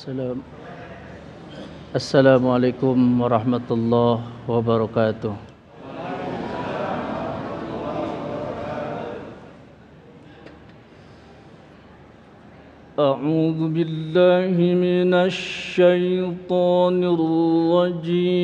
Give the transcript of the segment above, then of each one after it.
السلام السلام عليكم ورحمة الله وبركاته. أعوذ بالله من الشيطان الرجيم.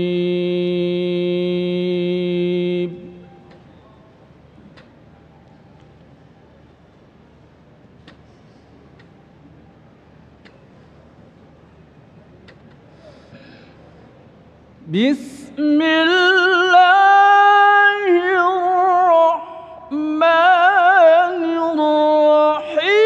بسم الله الرحمن الرحيم.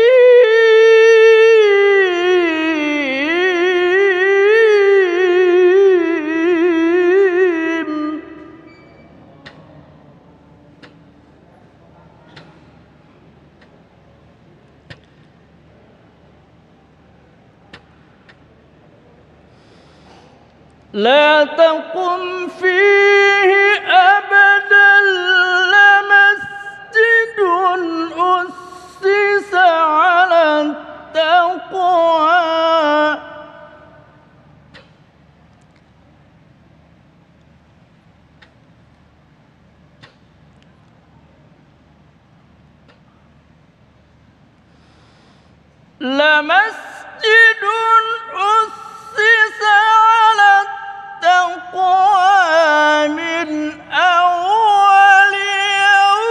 لا تقم فيه أبدا لمسجد أسس على التقوى لمسجد أسس على التقوى من أول يوم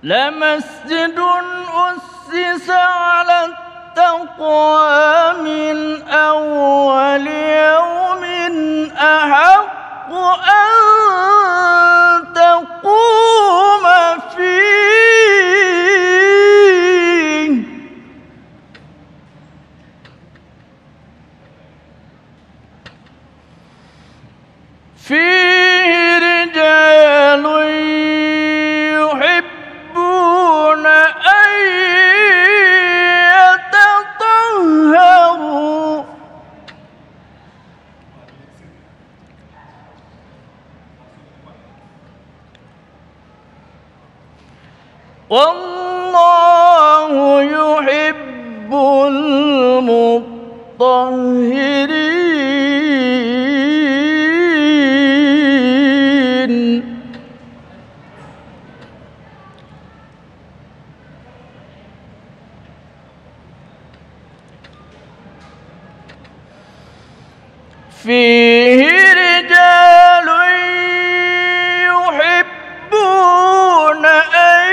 لمسجد أسس على التقوى من أول يوم أحق أن تقوم فيه فيه رجال يحبون أن يتطهروا والله يحب المطهرين. فيه رجال يحبون أن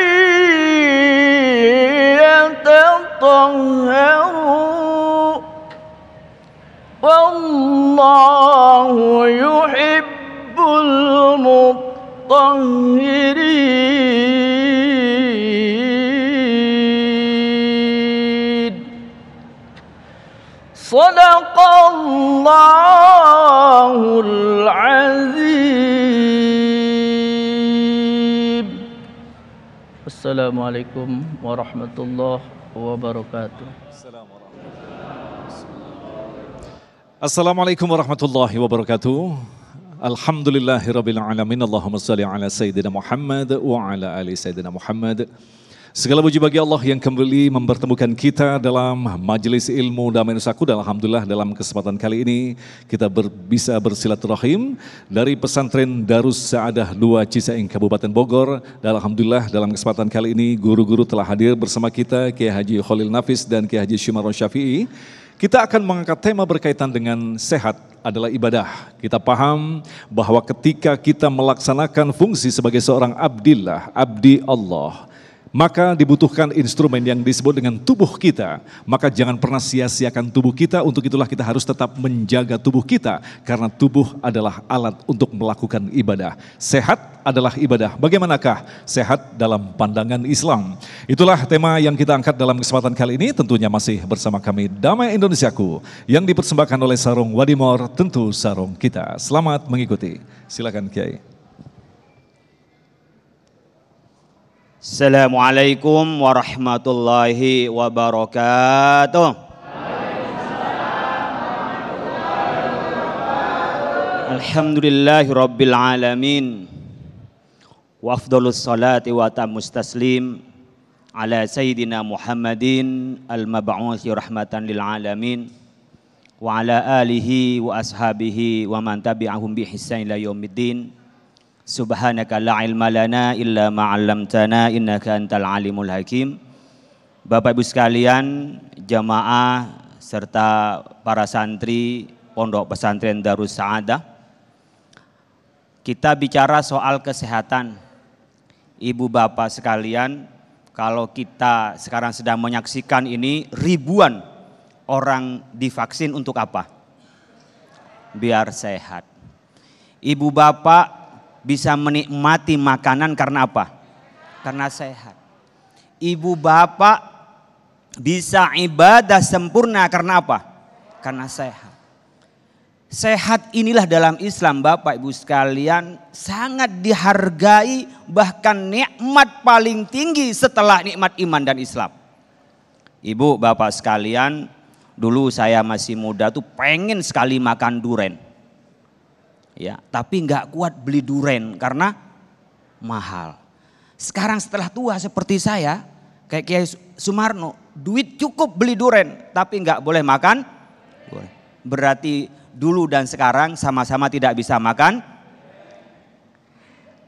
يتطهروا والله يحب المطهرين. صدق الله العظيم. السلام عليكم ورحمة الله وبركاته. Assalamualaikum warahmatullahi wabarakatuh. Alhamdulillahirabbil alamin. Allahumma shalli ala sayyidina Muhammad wa ala ali sayyidina Muhammad. Segala puji bagi Allah yang kembali mempertemukan kita dalam majelis ilmu Damai Nusaku. Dan alhamdulillah dalam kesempatan kali ini kita bisa bersilaturahim dari pesantren Darus Saadah 2 Cisaeng Kabupaten Bogor. Dan alhamdulillah dalam kesempatan kali ini guru-guru telah hadir bersama kita, Kiai Haji Khalil Nafis dan Kiai Haji Syumaron Syafi'i. Kita akan mengangkat tema berkaitan dengan sehat adalah ibadah. Kita paham bahwa ketika kita melaksanakan fungsi sebagai seorang abdillah, abdi Allah, maka dibutuhkan instrumen yang disebut dengan tubuh kita. Maka jangan pernah sia-siakan tubuh kita, untuk itulah kita harus tetap menjaga tubuh kita. Karena tubuh adalah alat untuk melakukan ibadah. Sehat adalah ibadah. Bagaimanakah sehat dalam pandangan Islam? Itulah tema yang kita angkat dalam kesempatan kali ini. Tentunya masih bersama kami Damai Indonesiaku yang dipersembahkan oleh Sarung Wadimor, tentu sarung kita. Selamat mengikuti. Silakan Kiai. Assalamualaikum warahmatullahi wabarakatuh. Alhamdulillahi rabbil alamin. Wa afdhalus salati wa tamus taslim ala sayyidina Muhammadin al-mab'uuthi rahmatan lil alamin wa ala alihi wa ashabihi wa man tabi'ahum bi ihsan ila yaumiddin. Subhanaka la ilma lana illa ma 'allamtana innaka antal alimul hakim. Bapak Ibu sekalian, jamaah serta para santri Pondok Pesantren Darus Saadah. Kita bicara soal kesehatan. Ibu bapak sekalian, kalau kita sekarang sedang menyaksikan ini, ribuan orang divaksin untuk apa? Biar sehat. Ibu bapak bisa menikmati makanan karena apa? Karena sehat. Ibu bapak bisa ibadah sempurna karena apa? Karena sehat. Sehat inilah dalam Islam Bapak Ibu sekalian sangat dihargai, bahkan nikmat paling tinggi setelah nikmat iman dan Islam. Ibu bapak sekalian, dulu saya masih muda tuh pengen sekali makan duren. Ya, tapi nggak kuat beli duren karena mahal. Sekarang setelah tua seperti saya, kayak Kiai Sumarno, duit cukup beli duren, tapi nggak boleh makan duren. Berarti dulu dan sekarang sama-sama tidak bisa makan.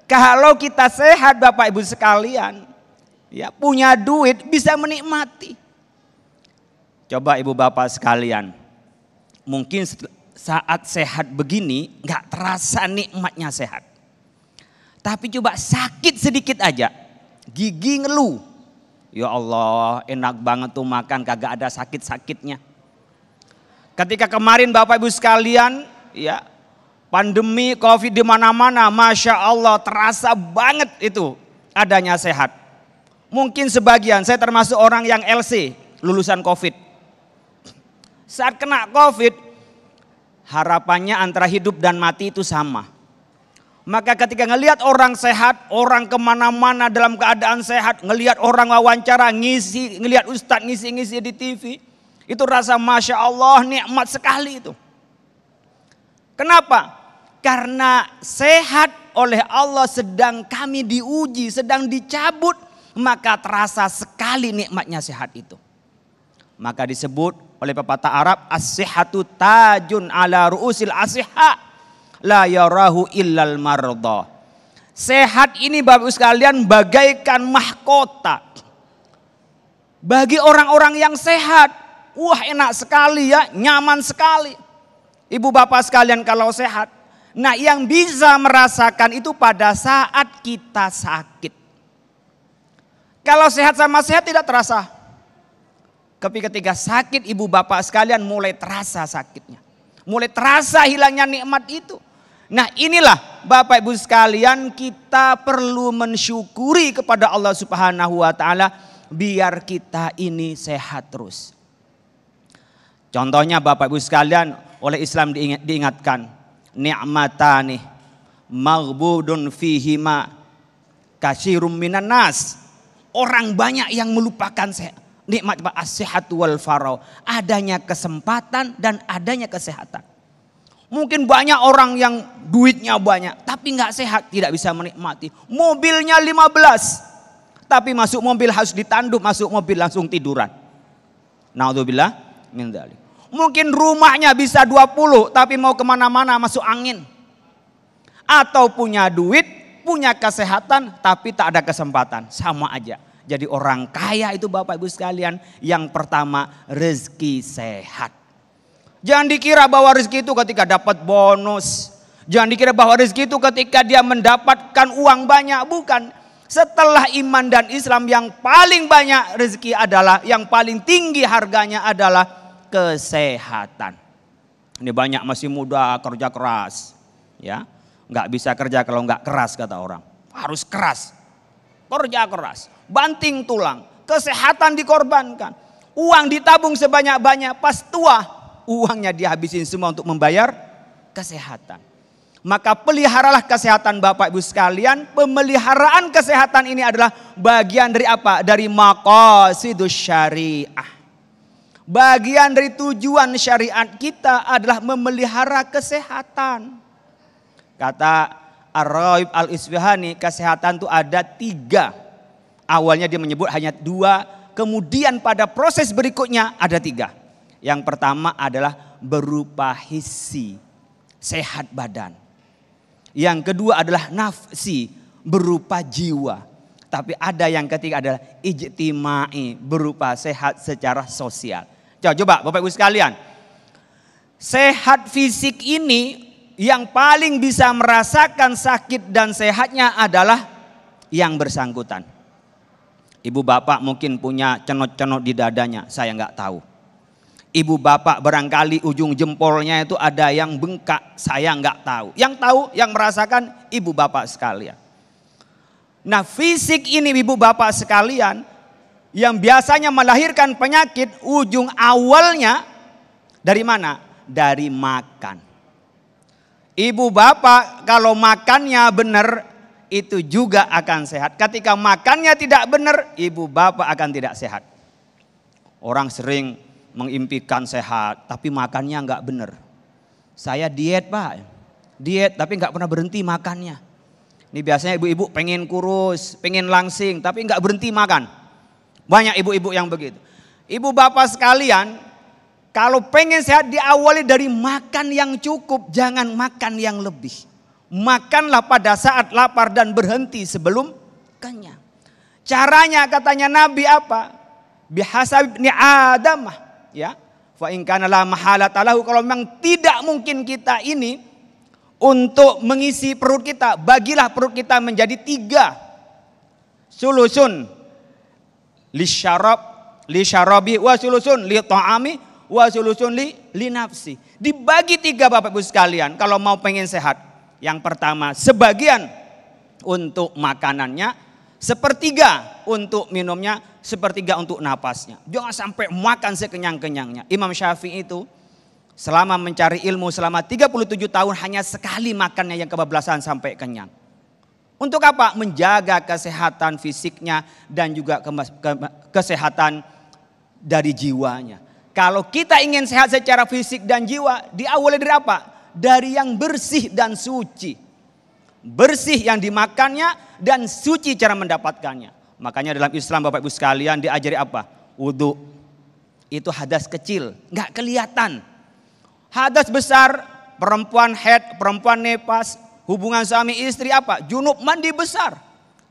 Kalau kita sehat Bapak Ibu sekalian, ya punya duit bisa menikmati. Coba Ibu Bapak sekalian, mungkin saat sehat begini nggak terasa nikmatnya sehat. Tapi coba sakit sedikit aja, gigi ngeluh. Ya Allah, enak banget tuh makan kagak ada sakit-sakitnya. Ketika kemarin Bapak Ibu sekalian, ya pandemi Covid di mana-mana, Masya Allah terasa banget itu adanya sehat. Mungkin sebagian, saya termasuk orang yang LC, lulusan Covid. Saat kena Covid, harapannya antara hidup dan mati itu sama. Maka ketika ngelihat orang sehat, orang kemana-mana dalam keadaan sehat, ngelihat orang wawancara, ngelihat ustadz ngisi-ngisi di TV, itu rasa Masya Allah nikmat sekali itu. Kenapa? Karena sehat oleh Allah sedang kami diuji, sedang dicabut, maka terasa sekali nikmatnya sehat itu. Maka disebut oleh pepatah Arab, as-sihhatu tajun ala ru'usil asihha la yarahu illal marda. Sehat ini Bapak Ibu sekalian bagaikan mahkota bagi orang-orang yang sehat. Wah enak sekali ya, nyaman sekali. Ibu bapak sekalian kalau sehat. Nah yang bisa merasakan itu pada saat kita sakit. Kalau sehat sama sehat tidak terasa. Tapi ketika sakit ibu bapak sekalian mulai terasa sakitnya. Mulai terasa hilangnya nikmat itu. Nah inilah Bapak Ibu sekalian kita perlu mensyukuri kepada Allah Subhanahu wa Ta'ala biar kita ini sehat terus. Contohnya Bapak Ibu sekalian oleh Islam diingatkan. Ni'matani maghbudun fihima katsirum minan nas. Orang banyak yang melupakan nikmat as-sihhatu wal faragh. Adanya kesempatan dan adanya kesehatan. Mungkin banyak orang yang duitnya banyak tapi nggak sehat, tidak bisa menikmati. Mobilnya 15 tapi masuk mobil harus ditanduk, masuk mobil langsung tiduran. Naudzubillah min dzalik. Mungkin rumahnya bisa 20 tapi mau kemana-mana masuk angin. Atau punya duit, punya kesehatan tapi tak ada kesempatan, sama aja. Jadi orang kaya itu Bapak Ibu sekalian yang pertama rezeki sehat. Jangan dikira bahwa rezeki itu ketika dapat bonus. Jangan dikira bahwa rezeki itu ketika dia mendapatkan uang banyak, bukan. Setelah iman dan Islam yang paling banyak rezeki adalah, yang paling tinggi harganya adalah kesehatan. Ini banyak masih muda kerja keras, ya nggak bisa kerja kalau nggak keras kata orang. Harus keras, kerja keras, banting tulang, kesehatan dikorbankan, uang ditabung sebanyak-banyak, pas tua uangnya dihabisin semua untuk membayar kesehatan. Maka peliharalah kesehatan Bapak Ibu sekalian. Pemeliharaan kesehatan ini adalah bagian dari apa? Dari maqasidus syariah. Bagian dari tujuan syariat kita adalah memelihara kesehatan. Kata Ar-Raghib Al-Isfahani, kesehatan itu ada 3. Awalnya dia menyebut hanya 2. Kemudian pada proses berikutnya ada 3. Yang pertama adalah berupa hissi, sehat badan. Yang kedua adalah nafsi, berupa jiwa. Tapi ada yang ketiga adalah ijtimai, berupa sehat secara sosial. Coba Bapak Ibu sekalian, sehat fisik ini yang paling bisa merasakan sakit dan sehatnya adalah yang bersangkutan. Ibu bapak mungkin punya cenot-cenot di dadanya, saya nggak tahu. Ibu bapak barangkali ujung jempolnya itu ada yang bengkak, saya nggak tahu. Yang tahu, yang merasakan ibu bapak sekalian. Nah fisik ini ibu bapak sekalian yang biasanya melahirkan penyakit, ujung awalnya dari mana? Dari makan. Ibu bapak kalau makannya benar itu juga akan sehat. Ketika makannya tidak benar, ibu bapak akan tidak sehat. Orang sering mengimpikan sehat tapi makannya nggak benar. Saya diet pak, diet tapi nggak pernah berhenti makannya. Ini biasanya ibu-ibu pengen kurus, pengen langsing tapi nggak berhenti makan. Banyak ibu-ibu yang begitu. Ibu bapak sekalian, kalau pengen sehat diawali dari makan yang cukup, jangan makan yang lebih. Makanlah pada saat lapar dan berhenti sebelum kenyang. Caranya katanya Nabi apa? Bihasab ibni Adam, ya. Fa in kana la mahalata lahu, kalau memang tidak mungkin kita ini untuk mengisi perut kita, bagilah perut kita menjadi 3. Sulusun li syarabi wa sulusun li ta'ami wa sulusun li nafsi. Dibagi 3 Bapak Ibu sekalian kalau mau pengen sehat. Yang pertama sebagian untuk makanannya, 1/3 untuk minumnya, 1/3 untuk napasnya. Jangan sampai makan sekenyang-kenyangnya. Imam Syafi'i itu selama mencari ilmu selama 37 tahun hanya sekali makannya yang kebablasan sampai kenyang. Untuk apa? Menjaga kesehatan fisiknya dan juga kesehatan dari jiwanya. Kalau kita ingin sehat secara fisik dan jiwa, diawali dari apa? Dari yang bersih dan suci. Bersih yang dimakannya dan suci cara mendapatkannya. Makanya dalam Islam Bapak Ibu sekalian diajari apa? Wudu. Itu hadas kecil, nggak kelihatan. Hadas besar, perempuan haid, perempuan nifas, hubungan suami istri apa? Junub, mandi besar.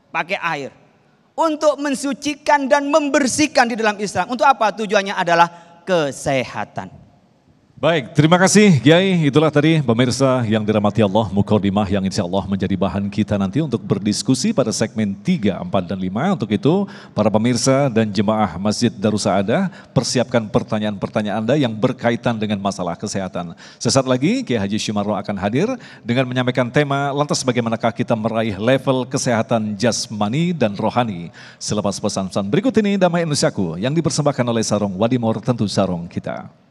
Pakai air. Untuk mensucikan dan membersihkan di dalam Islam. Untuk apa? Tujuannya adalah kesehatan. Baik, terima kasih Kiai. Itulah tadi pemirsa yang dirahmati Allah, mukadimah yang insya Allah menjadi bahan kita nanti untuk berdiskusi pada segmen 3, 4, dan 5. Untuk itu, para pemirsa dan jemaah Masjid Darussaada, persiapkan pertanyaan-pertanyaan Anda yang berkaitan dengan masalah kesehatan. Sesaat lagi, Kiai Haji Syumarno akan hadir dengan menyampaikan tema, lantas bagaimanakah kita meraih level kesehatan jasmani dan rohani. Selepas pesan-pesan berikut ini, Damai Indonesiaku yang dipersembahkan oleh Sarung Wadimor, tentu sarung kita.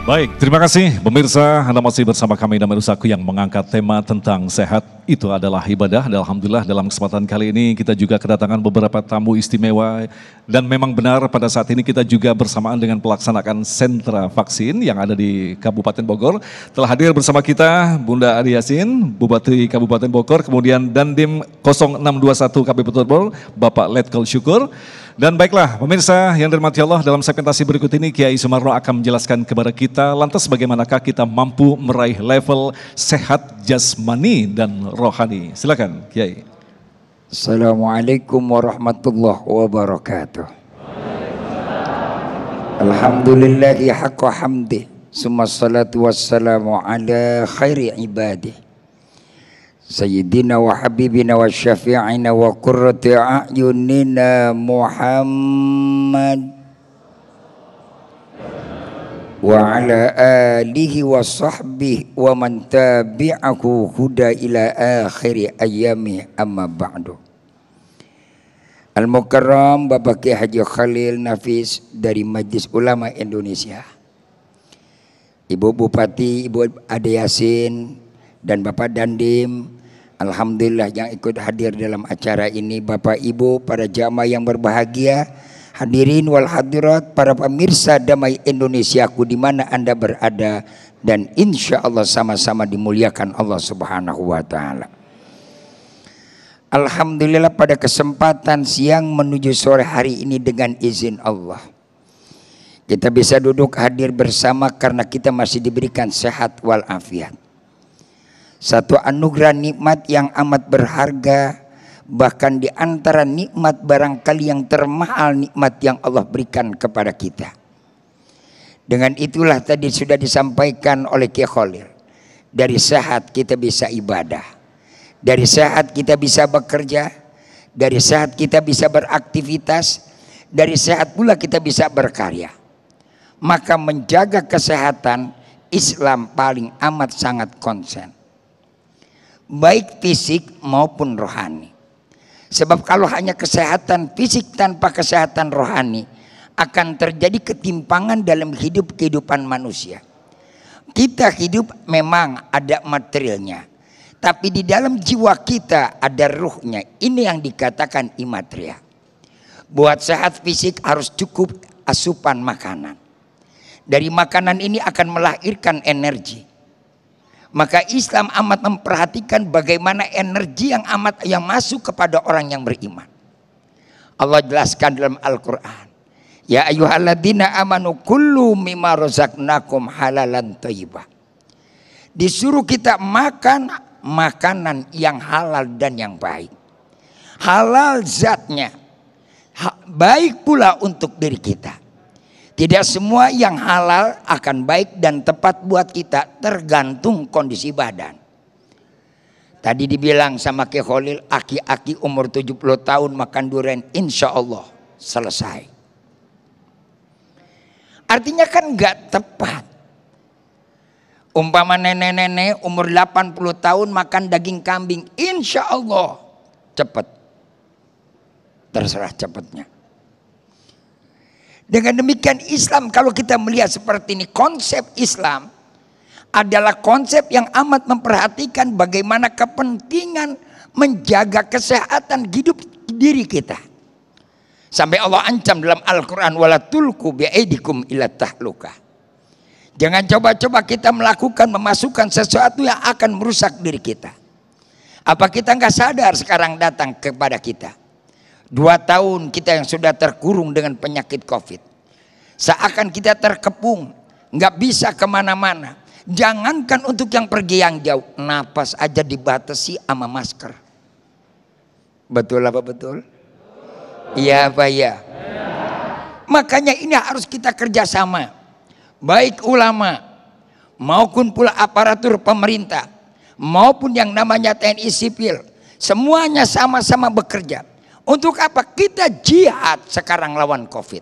Baik, terima kasih pemirsa, Anda masih bersama kami Damai Indonesiaku yang mengangkat tema tentang sehat itu adalah ibadah. Dan alhamdulillah dalam kesempatan kali ini kita juga kedatangan beberapa tamu istimewa. Dan memang benar pada saat ini kita juga bersamaan dengan pelaksanaan sentra vaksin yang ada di Kabupaten Bogor. Telah hadir bersama kita Bunda Adi Yasin, Bupati Kabupaten Bogor, kemudian Dandim 0621 Kabupaten Bogor, Bapak Letkol Syukur. Dan baiklah pemirsa yang dirahmati Allah, dalam segmentasi berikut ini Kiai Sumarno akan menjelaskan kepada kita lantas bagaimanakah kita mampu meraih level sehat jasmani dan rohani. Silakan Kiai. Assalamualaikum warahmatullahi wabarakatuh. Alhamdulillahi haqqa hamdi. Summa salatu wassalamu ala khairi ibadih Sayyidina wa habibina wa syafi'ina wa qurrati a'yunina Muhammad wa ala alihi wa sahbihi wa man tabi'ahu huda ila akhiri ayyami amma ba'du. Al-Mukarram Bapak Kiai Haji Khalil Nafis dari Majelis Ulama Indonesia, Ibu Bupati, Ibu Ade Yasin, dan Bapak Dandim, alhamdulillah yang ikut hadir dalam acara ini, Bapak Ibu, para jamaah yang berbahagia, hadirin wal hadirat, para pemirsa Damai Indonesiaku di mana Anda berada, dan insya Allah sama-sama dimuliakan Allah Subhanahu wa Ta'ala. Alhamdulillah pada kesempatan siang menuju sore hari ini dengan izin Allah kita bisa duduk hadir bersama karena kita masih diberikan sehat walafiat. Satu anugerah nikmat yang amat berharga, bahkan di antara nikmat barangkali yang termahal nikmat yang Allah berikan kepada kita. Dengan itulah tadi sudah disampaikan oleh Kiai Khalil, dari sehat kita bisa ibadah, dari sehat kita bisa bekerja, dari sehat kita bisa beraktivitas, dari sehat pula kita bisa berkarya. Maka menjaga kesehatan Islam paling amat sangat konsen, baik fisik maupun rohani. Sebab kalau hanya kesehatan fisik tanpa kesehatan rohani, akan terjadi ketimpangan dalam kehidupan manusia. Kita hidup memang ada materialnya, tapi di dalam jiwa kita ada ruhnya. Ini yang dikatakan imateria. Buat sehat fisik harus cukup asupan makanan. Dari makanan ini akan melahirkan energi. Maka Islam amat memperhatikan bagaimana energi yang masuk kepada orang yang beriman. Allah jelaskan dalam Al-Quran, ya ayyuhalladzina amanu kullu mimma razaqnakum halalan thayyibah. Disuruh kita makan makanan yang halal dan yang baik. Halal zatnya, baik pula untuk diri kita. Tidak semua yang halal akan baik dan tepat buat kita, tergantung kondisi badan. Tadi dibilang sama Kiai Khalil, aki-aki umur 70 tahun makan durian insya Allah selesai. Artinya kan gak tepat. Umpama nenek-nenek umur 80 tahun makan daging kambing, insya Allah cepat. Terserah cepatnya. Dengan demikian Islam, kalau kita melihat seperti ini, konsep Islam adalah konsep yang amat memperhatikan bagaimana kepentingan menjaga kesehatan hidup diri kita. Sampai Allah ancam dalam Al-Quran, wala tulku bi'aidikum ila tahluka. Jangan coba-coba kita melakukan, memasukkan sesuatu yang akan merusak diri kita. Apa kita nggak sadar sekarang datang kepada kita? 2 tahun kita yang sudah terkurung dengan penyakit COVID. Seakan kita terkepung, nggak bisa kemana-mana. Jangankan untuk yang pergi yang jauh, napas aja dibatasi sama masker. Betul apa betul? Iya apa ya? Makanya ini harus kita kerjasama, baik ulama maupun pula aparatur pemerintah maupun yang namanya TNI sipil, semuanya sama-sama bekerja. Untuk apa? Kita jihad sekarang lawan COVID.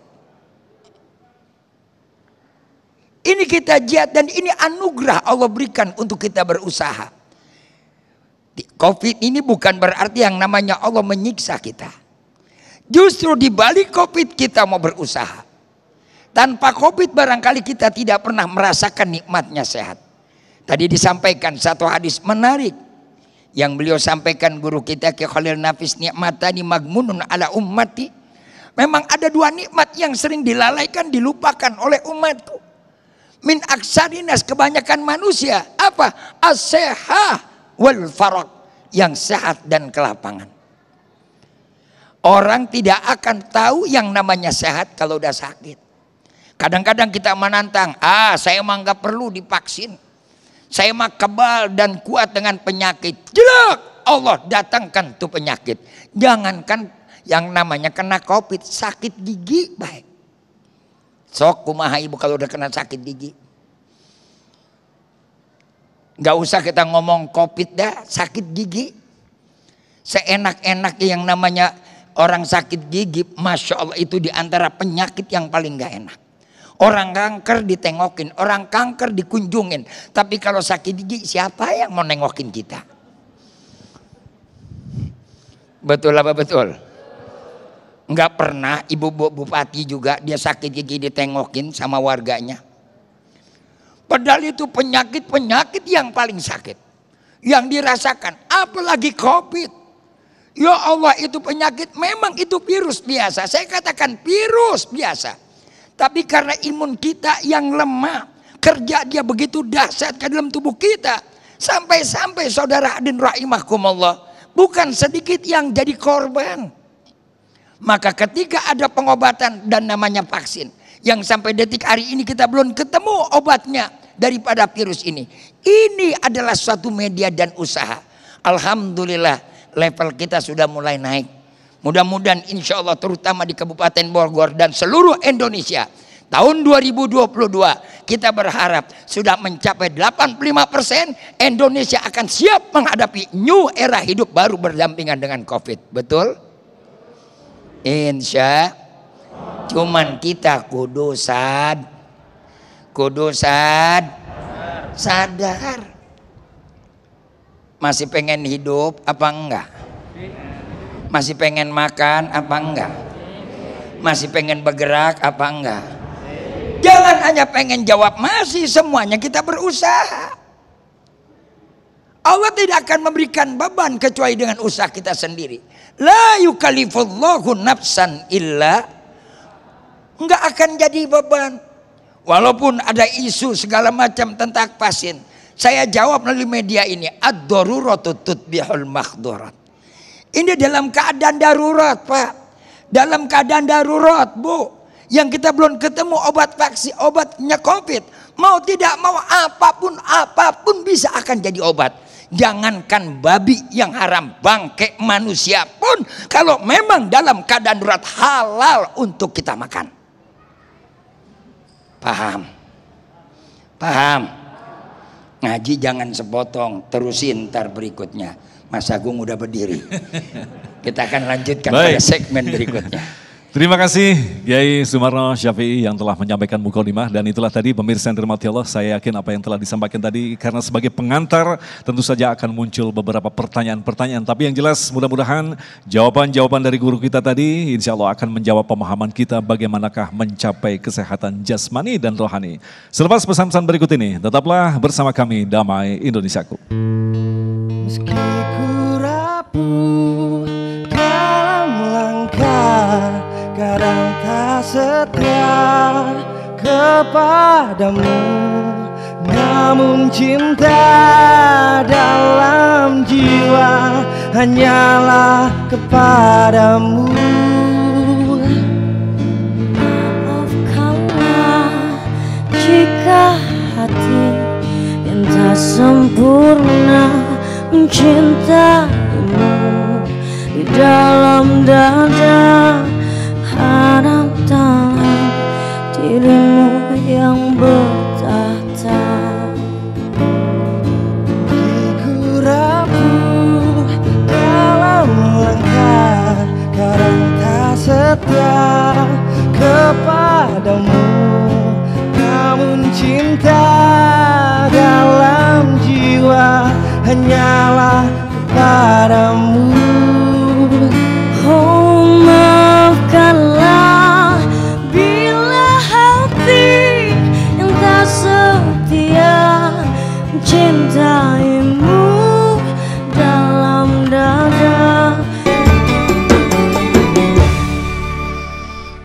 Ini kita jihad dan ini anugerah Allah berikan untuk kita berusaha. COVID ini bukan berarti yang namanya Allah menyiksa kita. Justru di balik COVID kita mau berusaha. Tanpa COVID barangkali kita tidak pernah merasakan nikmatnya sehat. Tadi disampaikan satu hadis menarik yang beliau sampaikan guru kita Kiai Khalil Nafis, nikmatani magmunun ala ummati. Memang ada 2 nikmat yang sering dilalaikan, dilupakan oleh umatku. Min aksarinas, kebanyakan manusia. Apa? As-sehah wal faraq, yang sehat dan kelapangan. Orang tidak akan tahu yang namanya sehat kalau udah sakit. Kadang-kadang kita menantang, saya emang gak perlu divaksin. Saya mah kebal dan kuat dengan penyakit. Jelek, Allah datangkan tuh penyakit. Jangankan yang namanya kena COVID, sakit gigi baik. Sok kumaha ibu kalau udah kena sakit gigi. Gak usah kita ngomong COVID dah, sakit gigi. Seenak-enak yang namanya orang sakit gigi, Masya Allah itu diantara penyakit yang paling gak enak. Orang kanker ditengokin, orang kanker dikunjungin. Tapi kalau sakit gigi siapa yang mau nengokin kita? Betul apa betul? Enggak pernah ibu bupati juga dia sakit gigi ditengokin sama warganya. Padahal itu penyakit yang paling sakit yang dirasakan, apalagi COVID. Ya Allah, itu penyakit memang itu virus biasa. Saya katakan virus biasa. Tapi karena imun kita yang lemah, kerja dia begitu dahsyat ke dalam tubuh kita. Sampai-sampai saudara hadirin rahimakumullah, bukan sedikit yang jadi korban. Maka ketika ada pengobatan dan namanya vaksin, yang sampai detik hari ini kita belum ketemu obatnya daripada virus ini. Ini adalah suatu media dan usaha. Alhamdulillah level kita sudah mulai naik. Mudah-mudahan insya Allah terutama di Kabupaten Bogor dan seluruh Indonesia. Tahun 2022 kita berharap sudah mencapai 85%. Indonesia akan siap menghadapi new era hidup baru berdampingan dengan COVID. Betul? Insya. Cuman kita kudu sadar. Masih pengen hidup apa enggak? Masih pengen makan apa enggak? Masih pengen bergerak apa enggak? Jangan hanya pengen jawab, masih semuanya kita berusaha. Allah tidak akan memberikan beban kecuali dengan usaha kita sendiri. La yukallifullahu nafsan illa, enggak akan jadi beban. Walaupun ada isu segala macam tentang vaksin, saya jawab melalui media ini, ad-daruratu tutbihul makhdurat. Ini dalam keadaan darurat, Pak. Dalam keadaan darurat, Bu. Yang kita belum ketemu obat vaksin, obatnya COVID. Mau tidak mau apapun bisa akan jadi obat. Jangankan babi yang haram, bangke manusia pun kalau memang dalam keadaan darurat halal untuk kita makan. Paham? Ngaji jangan sepotong, terusin ntar berikutnya. Mas Agung udah berdiri. Kita akan lanjutkan pada segmen berikutnya. Terima kasih Kiai Sumarno Syafi'i yang telah menyampaikan mukadimah, dan itulah tadi pemirsa yang dirahmati Allah, saya yakin apa yang telah disampaikan tadi karena sebagai pengantar tentu saja akan muncul beberapa pertanyaan-pertanyaan, tapi yang jelas mudah-mudahan jawaban-jawaban dari guru kita tadi insya Allah akan menjawab pemahaman kita bagaimanakah mencapai kesehatan jasmani dan rohani. Selepas pesan-pesan berikut ini tetaplah bersama kami Damai Indonesiaku. Meski ku rapuh dalam langkah, kadang tak setia kepadamu, namun cinta dalam jiwa hanyalah kepadamu. Maafkanlah jika hati yang tak sempurna mencintaimu, di dalam dada harap dalam dirimu yang bertahta. Ku rapuh dalam langkah, kadang tak setia kepadamu, namun cinta dalam jiwa hanyalah kepadamu. Oh, maafkanlah bila hati yang tak setia mencintaimu dalam dada.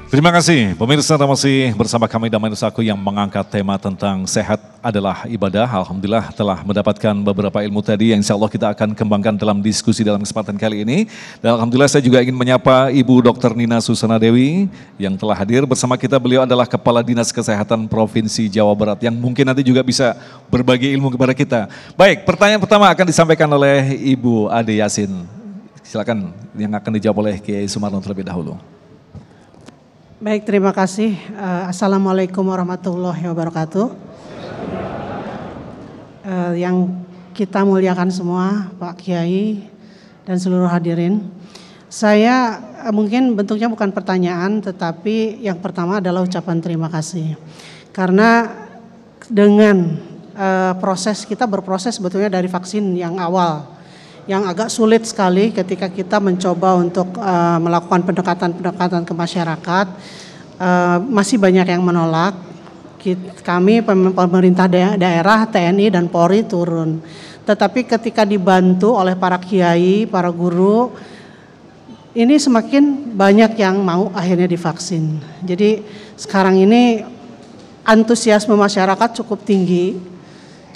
Terima kasih pemirsa, masih bersama kami Damai Indonesiaku yang mengangkat tema tentang sehat adalah ibadah. Alhamdulillah telah mendapatkan beberapa ilmu tadi yang insya Allah kita akan kembangkan dalam diskusi dalam kesempatan kali ini. Dan Alhamdulillah saya juga ingin menyapa Ibu Dr. Nina Susana Dewi yang telah hadir bersama kita. Beliau adalah Kepala Dinas Kesehatan Provinsi Jawa Barat yang mungkin nanti juga bisa berbagi ilmu kepada kita. Baik, pertanyaan pertama akan disampaikan oleh Ibu Ade Yasin. Silakan yang akan dijawab oleh Kiai Sumarno terlebih dahulu. Baik, terima kasih. Assalamualaikum warahmatullahi wabarakatuh. yang kita muliakan semua, Pak Kiai dan seluruh hadirin. Saya mungkin bentuknya bukan pertanyaan, tetapi yang pertama adalah ucapan terima kasih. Karena dengan proses kita berproses sebetulnya dari vaksin yang awal, yang agak sulit sekali ketika kita mencoba untuk melakukan pendekatan-pendekatan ke masyarakat, masih banyak yang menolak. Kami pemerintah daerah, TNI dan Polri turun. Tetapi ketika dibantu oleh para kiai, para guru, ini semakin banyak yang mau akhirnya divaksin. Jadi sekarang ini antusiasme masyarakat cukup tinggi.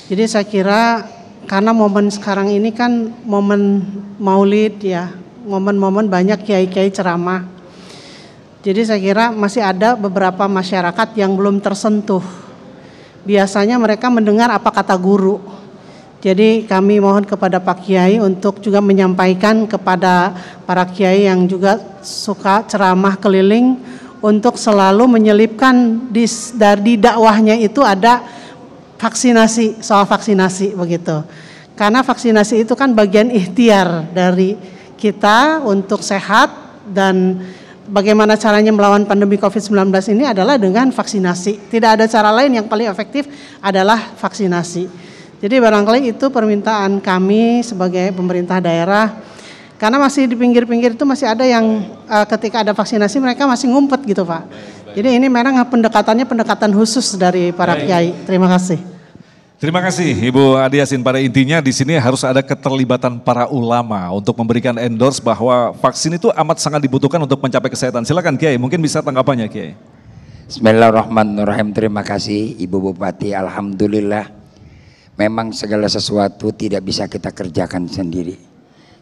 Jadi saya kira karena momen sekarang ini kan momen Maulid ya, momen-momen banyak kiai-kiai ceramah. Jadi saya kira masih ada beberapa masyarakat yang belum tersentuh. Biasanya mereka mendengar apa kata guru. Jadi kami mohon kepada Pak Kiai untuk juga menyampaikan kepada para kiai yang juga suka ceramah keliling untuk selalu menyelipkan dari dakwahnya itu ada vaksinasi, soal vaksinasi begitu. Karena vaksinasi itu kan bagian ikhtiar dari kita untuk sehat, dan bagaimana caranya melawan pandemi COVID-19 ini adalah dengan vaksinasi. Tidak ada cara lain, yang paling efektif adalah vaksinasi. Jadi barangkali itu permintaan kami sebagai pemerintah daerah, karena masih di pinggir-pinggir itu masih ada yang ketika ada vaksinasi mereka masih ngumpet gitu Pak. Jadi ini memang pendekatan khusus dari para kiai. Terima kasih. Terima kasih Ibu Adi Yasin. Pada intinya di sini harus ada keterlibatan para ulama untuk memberikan endorse bahwa vaksin itu amat sangat dibutuhkan untuk mencapai kesehatan. Silakan Kiai, mungkin bisa tanggapannya Kiai. Bismillahirrahmanirrahim. Terima kasih Ibu Bupati. Alhamdulillah. Memang segala sesuatu tidak bisa kita kerjakan sendiri.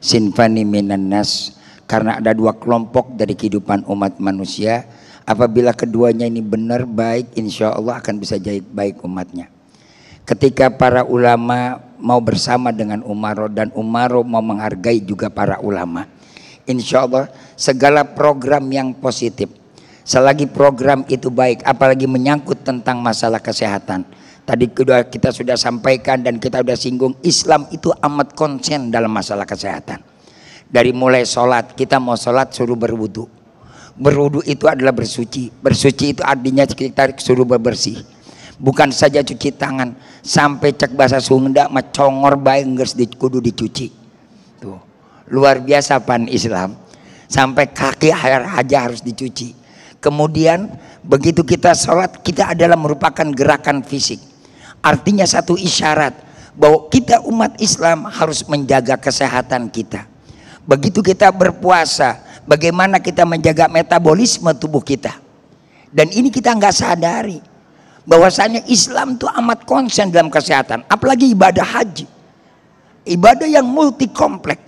Sinfani minan nas, karena ada dua kelompok dari kehidupan umat manusia. Apabila keduanya ini benar baik, insya Allah akan bisa jadi baik umatnya. Ketika para ulama mau bersama dengan Umaro dan Umaro mau menghargai juga para ulama, insya Allah segala program yang positif, selagi program itu baik, apalagi menyangkut tentang masalah kesehatan. Tadi kita sudah sampaikan dan kita sudah singgung, Islam itu amat konsen dalam masalah kesehatan. Dari mulai sholat, kita mau sholat suruh berwudu. Berwudu itu adalah bersuci. Bersuci itu artinya kita suruh berbersih. Bukan saja cuci tangan, sampai cek bahasa Sunda macongor bae geus kudu dicuci. Tuh. Luar biasa pan Islam. Sampai kaki air aja harus dicuci. Kemudian begitu kita sholat, kita adalah merupakan gerakan fisik. Artinya satu isyarat bahwa kita umat Islam harus menjaga kesehatan kita. Begitu kita berpuasa, bagaimana kita menjaga metabolisme tubuh kita. Dan ini kita nggak sadari bahwasanya Islam itu amat konsen dalam kesehatan. Apalagi ibadah haji, ibadah yang multi kompleks,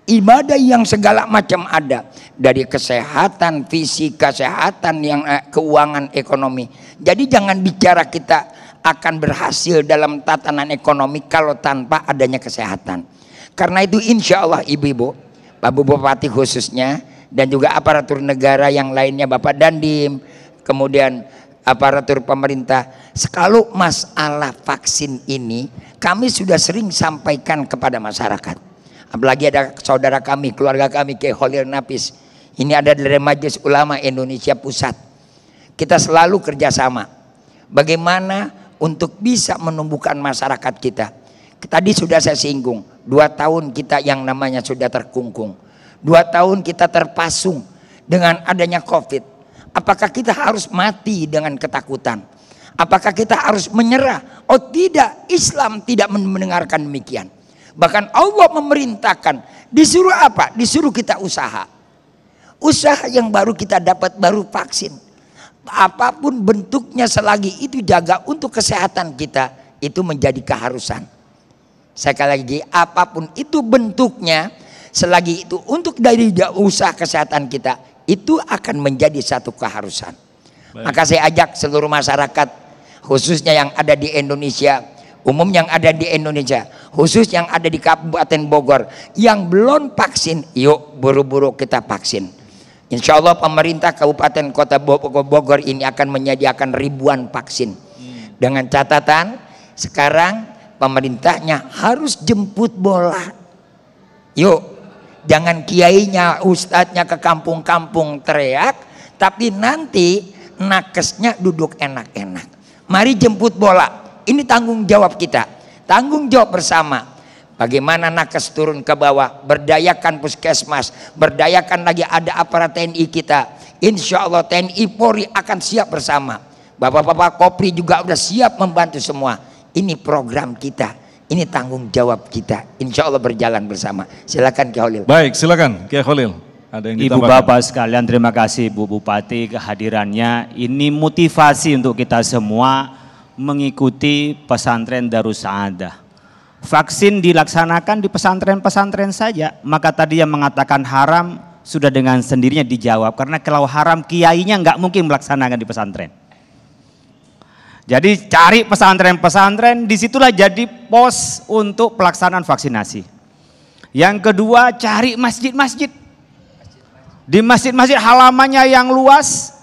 ibadah yang segala macam ada, dari kesehatan fisik, kesehatan yang keuangan ekonomi. Jadi jangan bicara kita akan berhasil dalam tatanan ekonomi kalau tanpa adanya kesehatan. Karena itu insya Allah ibu-ibu, Pak Bupati khususnya, dan juga aparatur negara yang lainnya, Bapak Dandim, kemudian aparatur pemerintah, kalau masalah vaksin ini kami sudah sering sampaikan kepada masyarakat. Apalagi ada saudara kami, keluarga kami, Kiai Khalil Nafis, ini ada dari Majelis Ulama Indonesia Pusat. Kita selalu kerjasama bagaimana untuk bisa menumbuhkan masyarakat kita. Tadi sudah saya singgung, 2 tahun kita yang namanya sudah terkungkung, 2 tahun kita terpasung dengan adanya COVID. Apakah kita harus mati dengan ketakutan? Apakah kita harus menyerah? Oh tidak, Islam tidak mendengarkan demikian. Bahkan Allah memerintahkan, disuruh apa? Disuruh kita usaha. Usaha yang baru kita dapat baru vaksin. Apapun bentuknya selagi itu jaga untuk kesehatan kita, itu menjadi keharusan. Sekali lagi, apapun itu bentuknya selagi itu untuk dari usaha kesehatan kita, itu akan menjadi satu keharusan. Baik. Maka saya ajak seluruh masyarakat, khususnya yang ada di Indonesia, umum yang ada di Indonesia, khusus yang ada di Kabupaten Bogor, yang belum vaksin, yuk buru-buru kita vaksin. Insya Allah pemerintah Kabupaten Kota Bogor ini akan menyediakan ribuan vaksin. Dengan catatan sekarang pemerintahnya harus jemput bola. Yuk, jangan kiainya, ustadznya ke kampung-kampung teriak, tapi nanti nakesnya duduk enak-enak. Mari jemput bola. Ini tanggung jawab kita, tanggung jawab bersama. Bagaimana nakes turun ke bawah, berdayakan puskesmas, berdayakan lagi ada aparat TNI kita. Insya Allah TNI Polri akan siap bersama. Bapak-bapak Kopri juga udah siap membantu semua. Ini program kita, ini tanggung jawab kita. Insya Allah berjalan bersama. Silakan Kiai Khalil. Baik, silakan Kiai Khalil. Ada yang Ibu ditambahkan? Bapak sekalian, terima kasih Bu Bupati kehadirannya. Ini motivasi untuk kita semua mengikuti pesantren Darus Saadah. Vaksin dilaksanakan di pesantren-pesantren saja, maka tadi yang mengatakan haram sudah dengan sendirinya dijawab, karena kalau haram kiainya nggak mungkin melaksanakan di pesantren. Jadi cari pesantren-pesantren, disitulah jadi pos untuk pelaksanaan vaksinasi. Yang kedua, cari masjid-masjid. Di masjid-masjid halamannya yang luas,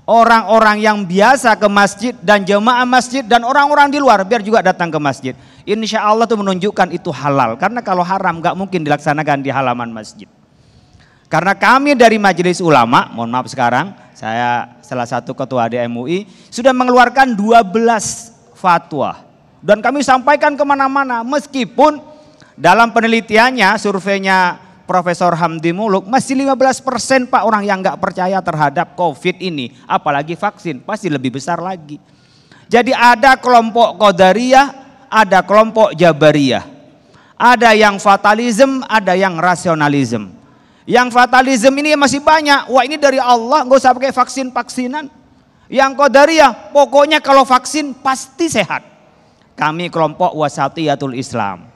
orang-orang yang biasa ke masjid dan jemaah masjid dan orang-orang di luar biar juga datang ke masjid. Insya Allah itu menunjukkan itu halal, karena kalau haram nggak mungkin dilaksanakan di halaman masjid. Karena kami dari Majelis Ulama, mohon maaf sekarang, saya salah satu ketua DMUI, sudah mengeluarkan 12 fatwa. Dan kami sampaikan kemana-mana, meskipun dalam penelitiannya, surveinya Profesor Hamdi Muluk, masih 15% Pak orang yang nggak percaya terhadap COVID ini. Apalagi vaksin, pasti lebih besar lagi. Jadi ada kelompok Qadariyah, ada kelompok Jabariyah. Ada yang fatalism, ada yang rasionalism. Yang fatalism ini masih banyak. Wah ini dari Allah, nggak usah pakai vaksin-vaksinan. Yang Qadariyah, pokoknya kalau vaksin pasti sehat. Kami kelompok Wasatiyatul Islam.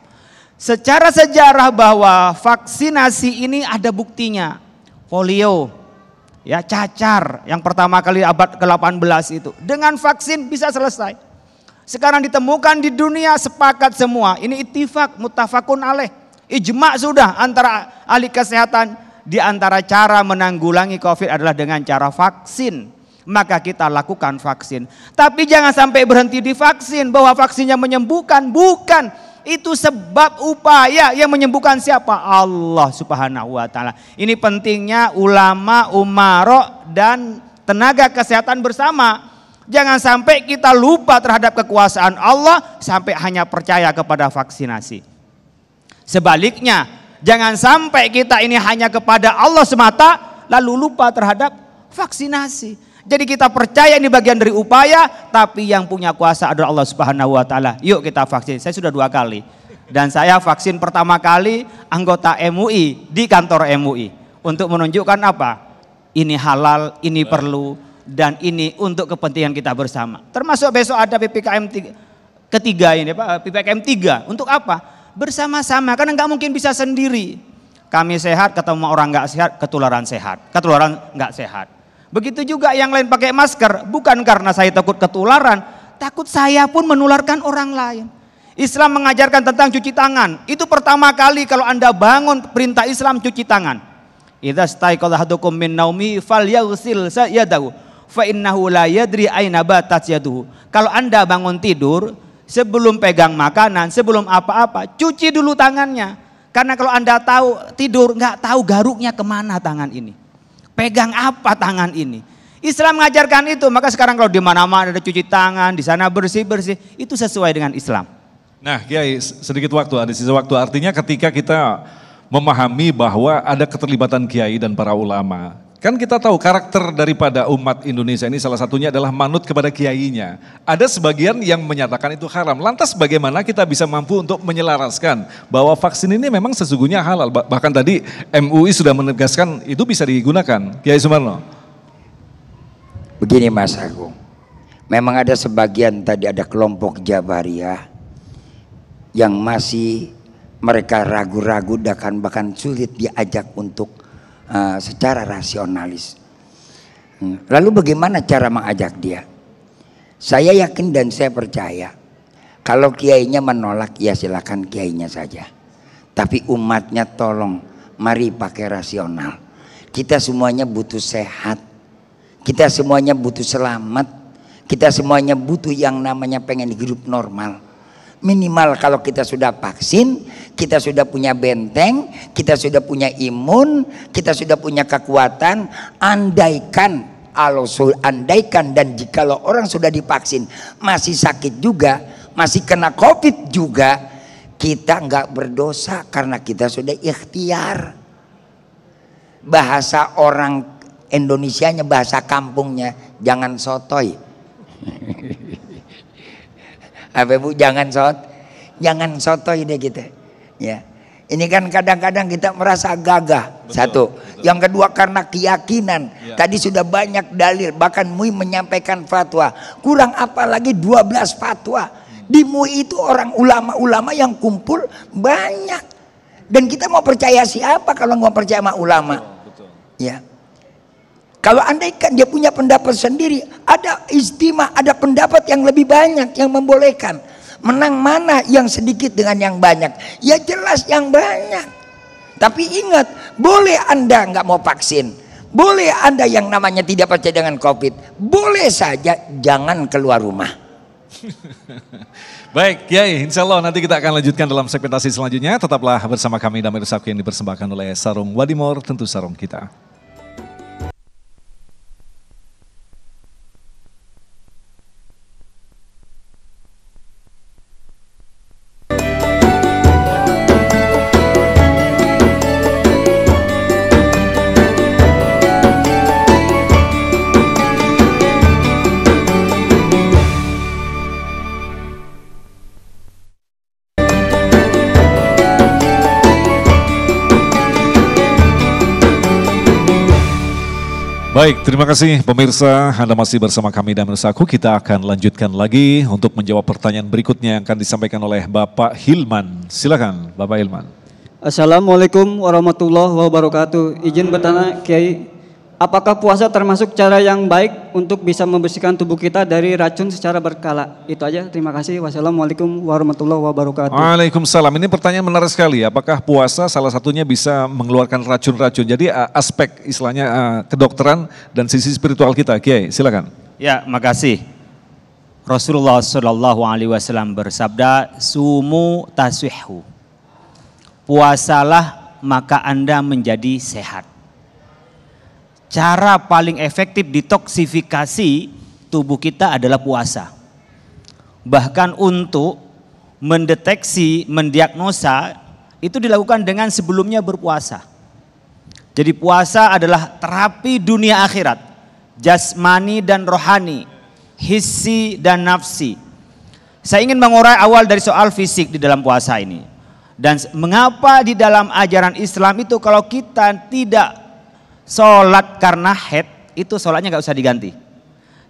Secara sejarah bahwa vaksinasi ini ada buktinya. Polio, ya cacar yang pertama kali abad ke-18 itu. Dengan vaksin bisa selesai. Sekarang ditemukan di dunia sepakat semua. Ini ittifaq, muttafaqun alaih. Ijma' sudah antara ahli kesehatan, di antara cara menanggulangi COVID adalah dengan cara vaksin. Maka kita lakukan vaksin. Tapi jangan sampai berhenti di vaksin, bahwa vaksinnya menyembuhkan, bukan. Itu sebab upaya yang menyembuhkan siapa? Allah Subhanahu wa taala. Ini pentingnya ulama, umaro dan tenaga kesehatan bersama. Jangan sampai kita lupa terhadap kekuasaan Allah sampai hanya percaya kepada vaksinasi. Sebaliknya, jangan sampai kita ini hanya kepada Allah semata lalu lupa terhadap vaksinasi. Jadi kita percaya ini bagian dari upaya, tapi yang punya kuasa adalah Allah Subhanahu wa taala. Yuk kita vaksin. Saya sudah 2 kali. Dan saya vaksin pertama kali anggota MUI di kantor MUI untuk menunjukkan apa? Ini halal, ini perlu, dan ini untuk kepentingan kita bersama. Termasuk besok ada PPKM ketiga ini, Pak, PPKM 3. Untuk apa? Bersama-sama, karena nggak mungkin bisa sendiri. Kami sehat, ketemu orang nggak sehat, ketularan sehat, ketularan nggak sehat. Begitu juga yang lain pakai masker, bukan karena saya takut ketularan, takut saya pun menularkan orang lain. Islam mengajarkan tentang cuci tangan. Itu pertama kali kalau Anda bangun perintah Islam cuci tangan. Idza staiqadha ahadukum min naumi falyaghsil yadahu fa innahu la yadri aina batat yaduhu. Kalau Anda bangun tidur, sebelum pegang makanan, sebelum apa-apa, cuci dulu tangannya. Karena kalau Anda tahu tidur, nggak tahu garuknya kemana tangan ini. Pegang apa tangan ini. Islam mengajarkan itu, maka sekarang kalau di mana-mana ada cuci tangan, di sana bersih-bersih, itu sesuai dengan Islam. Nah Kiai, sedikit waktu, ada sisa waktu. Artinya ketika kita memahami bahwa ada keterlibatan Kiai dan para ulama, kan kita tahu karakter daripada umat Indonesia ini salah satunya adalah manut kepada kiainya. Ada sebagian yang menyatakan itu haram. Lantas bagaimana kita bisa mampu untuk menyelaraskan bahwa vaksin ini memang sesungguhnya halal. Bahkan tadi MUI sudah menegaskan itu bisa digunakan. Kiai Sumarno. Begini Mas Agung, memang ada sebagian tadi ada kelompok Jabariyah yang masih mereka ragu-ragu dan bahkan sulit diajak untuk secara rasionalis. Lalu bagaimana cara mengajak dia? Saya yakin dan saya percaya kalau kiainya menolak ya silakan kiainya saja. Tapi umatnya tolong mari pakai rasional. Kita semuanya butuh sehat. Kita semuanya butuh selamat. Kita semuanya butuh yang namanya pengen hidup normal. Minimal kalau kita sudah vaksin, kita sudah punya benteng, kita sudah punya imun, kita sudah punya kekuatan. Andaikan dan jikalau orang sudah divaksin masih sakit juga, masih kena COVID juga, kita nggak berdosa karena kita sudah ikhtiar. Bahasa orang Indonesianya, bahasa kampungnya, jangan sotoy. Apa Bu, jangan sotoy deh kita. Ya. Ini kan kadang-kadang kita merasa gagah. Betul, satu. Betul. Yang kedua karena keyakinan. Ya. Tadi sudah banyak dalil, bahkan MUI menyampaikan fatwa. Kurang apa lagi 12 fatwa. Di MUI itu orang ulama-ulama yang kumpul banyak. Dan kita mau percaya siapa kalau nggak percaya sama ulama? Betul. Ya. Kalau andaikan dia punya pendapat sendiri, ada ijtima, ada pendapat yang lebih banyak yang membolehkan. Menang mana yang sedikit dengan yang banyak? Ya jelas yang banyak. Tapi ingat, boleh Anda nggak mau vaksin, boleh Anda yang namanya tidak percaya dengan COVID, boleh saja jangan keluar rumah. Baik Kiai, insya Allah nanti kita akan lanjutkan dalam segmentasi selanjutnya. Tetaplah bersama kami dalam Mirsabki yang dipersembahkan oleh Sarung Wadimor, tentu sarung kita. Baik, terima kasih pemirsa, Anda masih bersama kami dan Mirsaku. Kita akan lanjutkan lagi untuk menjawab pertanyaan berikutnya yang akan disampaikan oleh Bapak Hilman. Silakan Bapak Hilman. Assalamualaikum warahmatullahi wabarakatuh. Izin bertanya Kiai, apakah puasa termasuk cara yang baik untuk bisa membersihkan tubuh kita dari racun secara berkala? Itu aja, terima kasih. Wassalamualaikum warahmatullahi wabarakatuh. Waalaikumsalam. Ini pertanyaan menarik sekali. Apakah puasa salah satunya bisa mengeluarkan racun-racun? Jadi aspek istilahnya kedokteran dan sisi spiritual kita. Kiai, silakan. Ya, makasih. Rasulullah SAW bersabda, sumu taswihhu. Puasalah maka Anda menjadi sehat. Cara paling efektif detoksifikasi tubuh kita adalah puasa. Bahkan untuk mendeteksi, mendiagnosa itu dilakukan dengan sebelumnya berpuasa. Jadi puasa adalah terapi dunia akhirat, jasmani dan rohani, hissi dan nafsi. Saya ingin mengurai awal dari soal fisik di dalam puasa ini. Dan mengapa di dalam ajaran Islam itu kalau kita tidak sholat karena haid, itu sholatnya nggak usah diganti.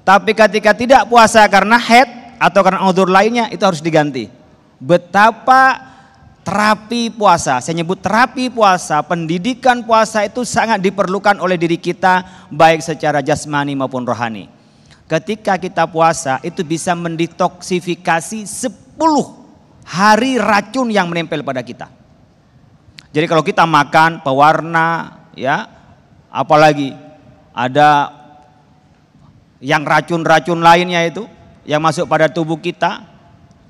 Tapi ketika tidak puasa karena haid atau karena udzur lainnya, itu harus diganti. Betapa terapi puasa, saya nyebut terapi puasa, pendidikan puasa itu sangat diperlukan oleh diri kita, baik secara jasmani maupun rohani. Ketika kita puasa, itu bisa mendetoksifikasi 10 hari racun yang menempel pada kita. Jadi kalau kita makan pewarna, ya, apalagi ada yang racun-racun lainnya itu yang masuk pada tubuh kita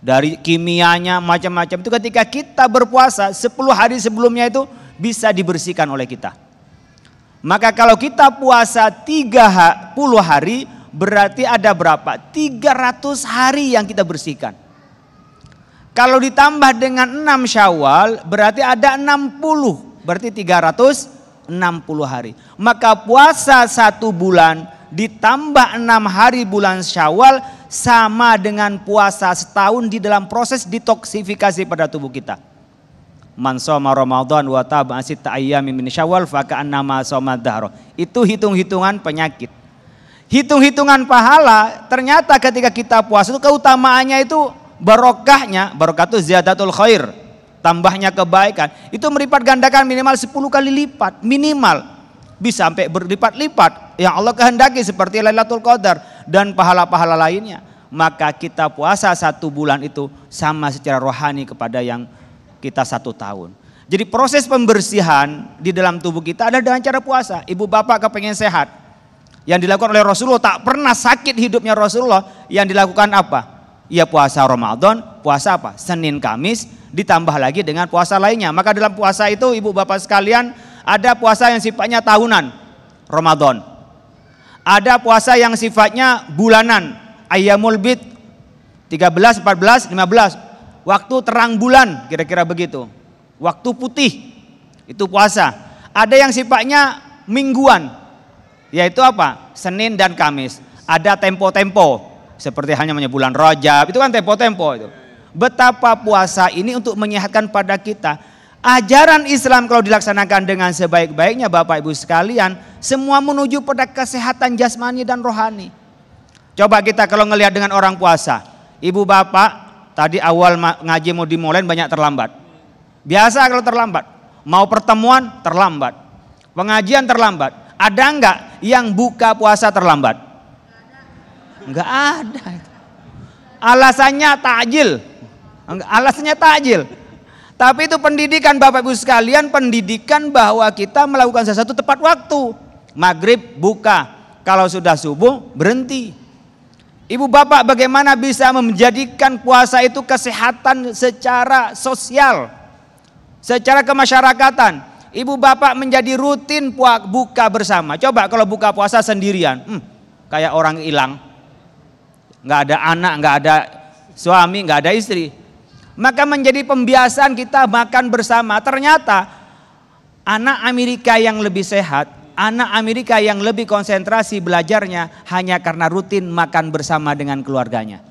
dari kimianya macam-macam, itu ketika kita berpuasa 10 hari sebelumnya itu bisa dibersihkan oleh kita. Maka kalau kita puasa 30 hari berarti ada berapa? 300 hari yang kita bersihkan. Kalau ditambah dengan 6 Syawal berarti ada 60, berarti 360 hari. Maka puasa 1 bulan ditambah 6 hari bulan Syawal sama dengan puasa setahun di dalam proses detoksifikasi pada tubuh kita. Man shoma Ramadan wa taba'a sitta ayyamin min Syawal fa ka'annama shoma dahra. Itu hitung-hitungan penyakit. Hitung-hitungan pahala, ternyata ketika kita puasa itu keutamaannya itu barokahnya, barokatuh ziyadatul khair, tambahnya kebaikan, itu melipat gandakan minimal 10 kali lipat, minimal bisa sampai berlipat-lipat yang Allah kehendaki seperti Lailatul Qadar dan pahala-pahala lainnya. Maka kita puasa 1 bulan itu sama secara rohani kepada yang kita 1 tahun. Jadi proses pembersihan di dalam tubuh kita ada dengan cara puasa. Ibu bapak kepengen sehat, yang dilakukan oleh Rasulullah, tak pernah sakit hidupnya Rasulullah, yang dilakukan apa? Ya puasa Ramadan, puasa apa? Senin Kamis ditambah lagi dengan puasa lainnya. Maka dalam puasa itu ibu bapak sekalian ada puasa yang sifatnya tahunan, Ramadan. Ada puasa yang sifatnya bulanan, Ayyamul Bid 13, 14, 15. Waktu terang bulan kira-kira begitu. Waktu putih itu puasa. Ada yang sifatnya mingguan, yaitu apa? Senin dan Kamis. Ada tempo-tempo, seperti halnya bulan Rajab, itu kan tempo-tempo itu. Betapa puasa ini untuk menyehatkan pada kita. Ajaran Islam kalau dilaksanakan dengan sebaik-baiknya Bapak Ibu sekalian, semua menuju pada kesehatan jasmani dan rohani. Coba kita kalau ngelihat dengan orang puasa, ibu bapak tadi awal ngaji mau dimulai banyak terlambat. Biasa kalau terlambat, mau pertemuan terlambat, pengajian terlambat. Ada enggak yang buka puasa terlambat? Enggak ada. Alasannya takjil. Alasannya takjil. Tapi itu pendidikan Bapak Ibu sekalian, pendidikan bahwa kita melakukan sesuatu tepat waktu. Maghrib buka, kalau sudah subuh berhenti. Ibu bapak bagaimana bisa menjadikan puasa itu kesehatan secara sosial, secara kemasyarakatan. Ibu bapak menjadi rutin buka bersama. Coba kalau buka puasa sendirian, kayak orang hilang. Nggak ada anak, nggak ada suami, nggak ada istri. Maka menjadi pembiasaan kita makan bersama. Ternyata anak Amerika yang lebih sehat, anak Amerika yang lebih konsentrasi belajarnya hanya karena rutin makan bersama dengan keluarganya.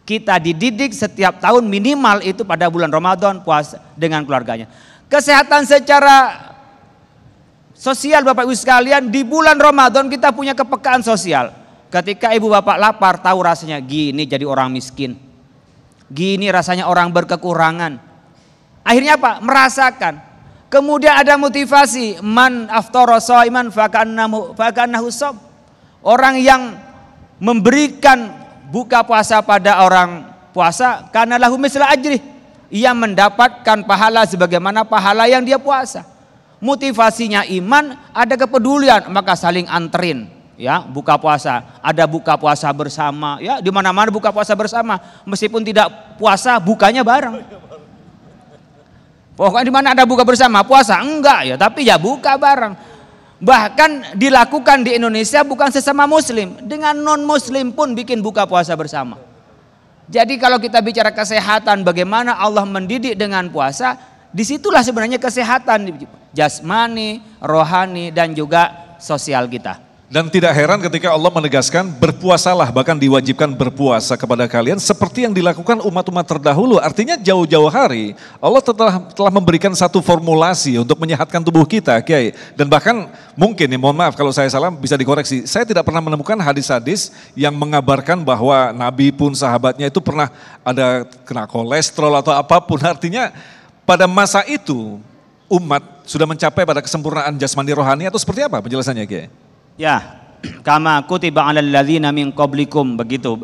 Kita dididik setiap tahun minimal itu pada bulan Ramadan puasa dengan keluarganya. Kesehatan secara sosial Bapak Ibu sekalian, di bulan Ramadan kita punya kepekaan sosial. Ketika ibu bapak lapar, tahu rasanya gini jadi orang miskin. Gini rasanya orang berkekurangan. Akhirnya apa? Merasakan. Kemudian ada motivasi, man aftara shaiman faka'annahu shom. Orang yang memberikan buka puasa pada orang puasa karena lahu misla ajri, ia mendapatkan pahala sebagaimana pahala yang dia puasa. Motivasinya iman, ada kepedulian, maka saling anterin. Ya, buka puasa, ada buka puasa bersama, ya di mana-mana buka puasa bersama, meskipun tidak puasa bukanya bareng. Pokoknya di mana ada buka bersama, puasa enggak ya, tapi ya buka bareng. Bahkan dilakukan di Indonesia bukan sesama muslim, dengan non muslim pun bikin buka puasa bersama. Jadi kalau kita bicara kesehatan, bagaimana Allah mendidik dengan puasa, disitulah sebenarnya kesehatan jasmani, rohani dan juga sosial kita. Dan tidak heran ketika Allah menegaskan berpuasalah, bahkan diwajibkan berpuasa kepada kalian seperti yang dilakukan umat-umat terdahulu. Artinya jauh-jauh hari Allah telah memberikan satu formulasi untuk menyehatkan tubuh kita, Kiai. Dan bahkan mungkin, mohon maaf kalau saya salah bisa dikoreksi, saya tidak pernah menemukan hadis-hadis yang mengabarkan bahwa Nabi pun sahabatnya itu pernah ada kena kolesterol atau apapun. Artinya pada masa itu umat sudah mencapai pada kesempurnaan jasmani rohani atau seperti apa penjelasannya, Kiai? Ya, kama kutiba 'alal ladzina min qablikum, begitu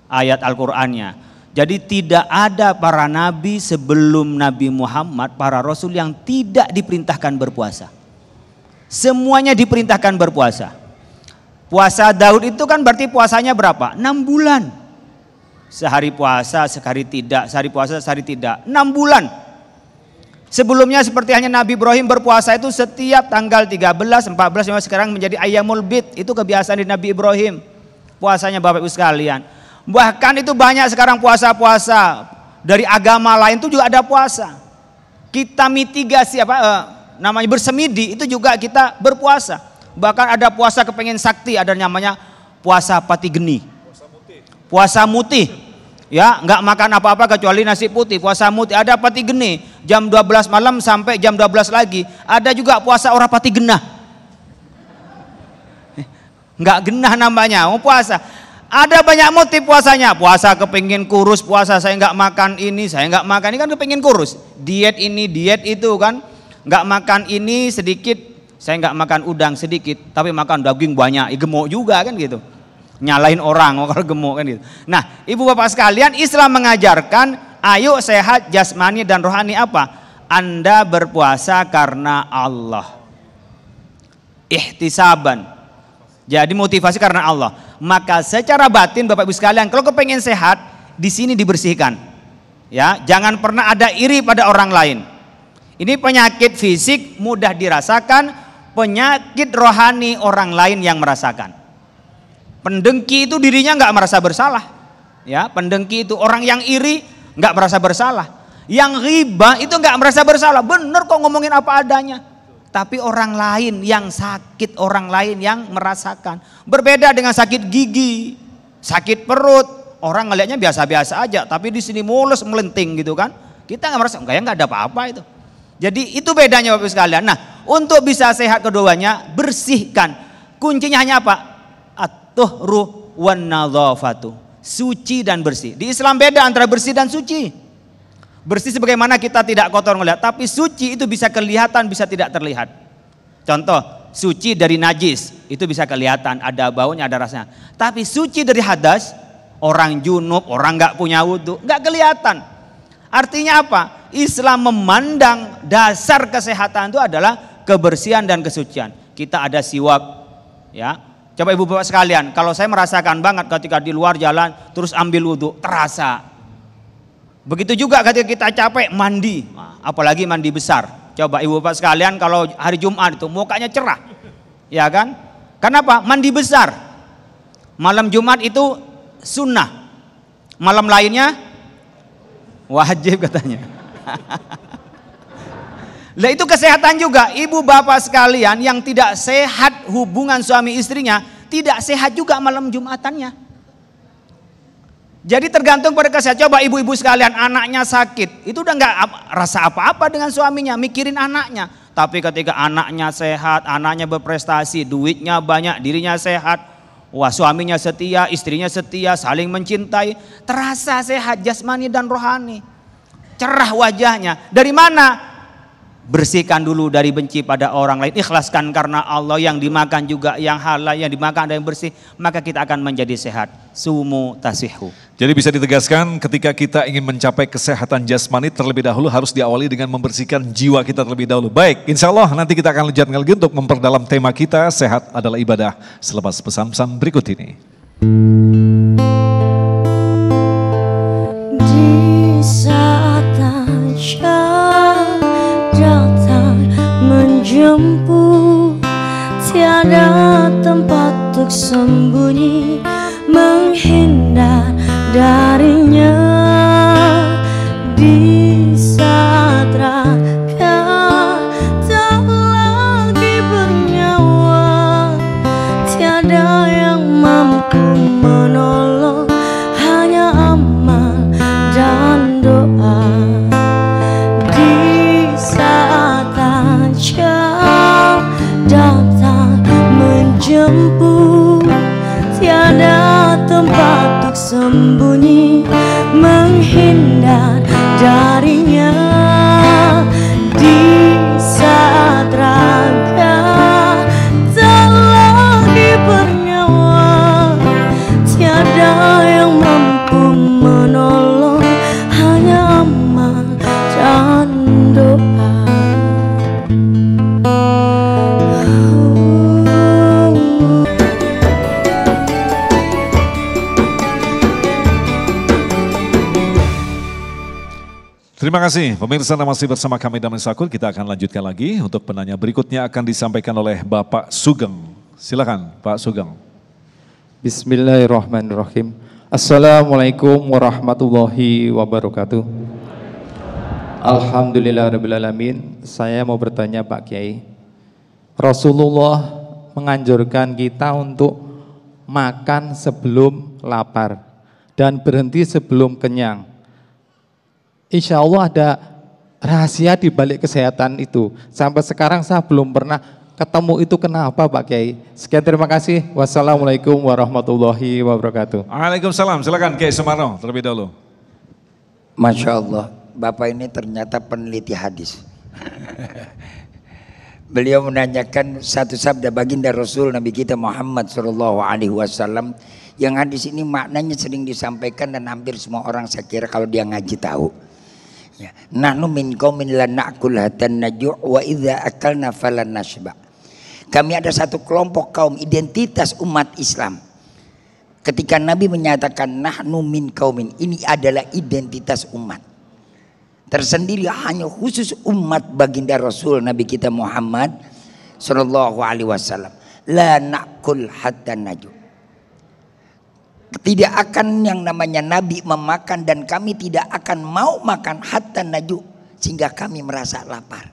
ayat Al-Qur'annya. Jadi tidak ada para nabi sebelum Nabi Muhammad, para rasul yang tidak diperintahkan berpuasa. Semuanya diperintahkan berpuasa. Puasa Daud itu kan berarti puasanya berapa? 6 bulan. Sehari puasa, sehari tidak, sehari puasa, sehari tidak. 6 bulan. Sebelumnya seperti hanya Nabi Ibrahim berpuasa itu setiap tanggal 13, 14, sekarang menjadi Ayyamul Bid. Itu kebiasaan di Nabi Ibrahim. Puasanya Bapak Ibu sekalian. Bahkan itu banyak sekarang puasa-puasa dari agama lain itu juga ada puasa. Kita mitigasi namanya bersemidi, itu juga kita berpuasa. Bahkan ada puasa kepengen sakti, ada namanya puasa pati geni. Puasa mutih. Ya, nggak makan apa-apa kecuali nasi putih. Puasa mutih, ada pati geni jam 12 malam sampai jam 12 lagi. Ada juga puasa orang pati genah. Nggak genah namanya, mau puasa. Ada banyak motif puasanya. Puasa kepingin kurus, puasa saya nggak makan ini, saya nggak makan ini kan kepingin kurus. Diet ini, diet itu kan. Nggak makan ini sedikit, saya nggak makan udang sedikit, tapi makan daging banyak, gemuk juga kan gitu. Nyalahin orang kalau gemuk kan gitu. Nah, ibu bapak sekalian, Islam mengajarkan ayo sehat jasmani dan rohani apa? Anda berpuasa karena Allah. Ihtisaban. Jadi motivasi karena Allah. Maka secara batin Bapak Ibu sekalian, kalau kepengen sehat, di sini dibersihkan. Ya, jangan pernah ada iri pada orang lain. Ini penyakit fisik mudah dirasakan, penyakit rohani orang lain yang merasakan. Pendengki itu dirinya nggak merasa bersalah. Ya, pendengki itu orang yang iri nggak merasa bersalah. Yang riba itu nggak merasa bersalah. Bener kok ngomongin apa adanya. Tapi orang lain yang sakit, orang lain yang merasakan. Berbeda dengan sakit gigi, sakit perut. Orang ngelihatnya biasa-biasa aja, tapi di sini mulus melenting gitu kan. Kita nggak merasa, nggak ada apa-apa itu. Jadi itu bedanya Bapak sekalian. Nah, untuk bisa sehat keduanya, bersihkan. Kuncinya hanya apa? At-tuhru wan nadzafatu. Suci dan bersih. Di Islam beda antara bersih dan suci. Bersih sebagaimana kita tidak kotor melihat, tapi suci itu bisa kelihatan, bisa tidak terlihat. Contoh, suci dari najis, itu bisa kelihatan, ada baunya, ada rasanya. Tapi suci dari hadas, orang junub, orang nggak punya wudhu, nggak kelihatan. Artinya apa? Islam memandang dasar kesehatan itu adalah kebersihan dan kesucian. Kita ada siwak, ya. Coba ibu bapak sekalian, kalau saya merasakan banget ketika di luar jalan, terus ambil wudhu, terasa. Begitu juga ketika kita capek mandi, apalagi mandi besar. Coba ibu bapak sekalian kalau hari Jumat itu mukanya cerah, ya kan? Kenapa? Mandi besar. Malam Jumat itu sunnah, malam lainnya wajib katanya. Lah itu kesehatan juga. Ibu bapak sekalian yang tidak sehat hubungan suami istrinya, tidak sehat juga malam Jumatannya. Jadi tergantung pada kesehatan. Coba ibu-ibu sekalian, anaknya sakit, itu udah nggak rasa apa-apa dengan suaminya, mikirin anaknya. Tapi ketika anaknya sehat, anaknya berprestasi, duitnya banyak, dirinya sehat, wah suaminya setia, istrinya setia, saling mencintai, terasa sehat jasmani dan rohani, cerah wajahnya. Dari mana? Bersihkan dulu dari benci pada orang lain, ikhlaskan karena Allah, yang dimakan juga yang halal, yang dimakan ada yang bersih, maka kita akan menjadi sehat. Sumu tasihu. Jadi bisa ditegaskan ketika kita ingin mencapai kesehatan jasmani terlebih dahulu harus diawali dengan membersihkan jiwa kita terlebih dahulu. Baik, insya Allah nanti kita akan lanjutkan lagi untuk memperdalam tema kita, sehat adalah ibadah, selepas pesan-pesan berikut ini. Di saat ajal datang menjemput, tiada tempat untuk sembunyi, menghindar darinya. Di saat raga tak lagi bernyawa, tiada yang mampu menolong, hanya amal dan doa. Di saat ajal datang menjemput, tiada tempat untuk sembunyi, menghindar darinya. Di saat raga tak lagi bernyawa, tiada yang mampu menolong, hanya amal dan doa. Terima kasih pemirsa, masih bersama kami Damai Sakur. Kita akan lanjutkan lagi. Untuk penanya berikutnya akan disampaikan oleh Bapak Sugeng. Silakan Pak Sugeng. Bismillahirrahmanirrahim. Assalamualaikum warahmatullahi wabarakatuh. Alhamdulillahirrahmanirrahim. Saya mau bertanya Pak Kiai. Rasulullah menganjurkan kita untuk makan sebelum lapar dan berhenti sebelum kenyang. Insya Allah ada rahasia di balik kesehatan itu. Sampai sekarang saya belum pernah ketemu itu, kenapa Pak Kiai? Sekian, terima kasih. Wassalamualaikum warahmatullahi wabarakatuh. Waalaikumsalam. Silakan Kiai Sumarno terlebih dahulu. Masya Allah, Bapak ini ternyata peneliti hadis. Beliau menanyakan satu sabda baginda Rasul Nabi kita Muhammad SAW, yang hadis ini maknanya sering disampaikan dan hampir semua orang saya kira kalau dia ngaji tahu. Ya. Nahnu min qaumin la na'kul hatta naju' wa idza akalna falan nashba. Kami ada satu kelompok kaum, identitas umat Islam. Ketika Nabi menyatakan nahnu min qaumin, ini adalah identitas umat tersendiri, hanya khusus umat baginda Rasul Nabi kita Muhammad sallallahu alaihi wasallam. La na'kul hatta naju. Tidak akan yang namanya Nabi memakan dan kami tidak akan mau makan hatta naju, sehingga kami merasa lapar.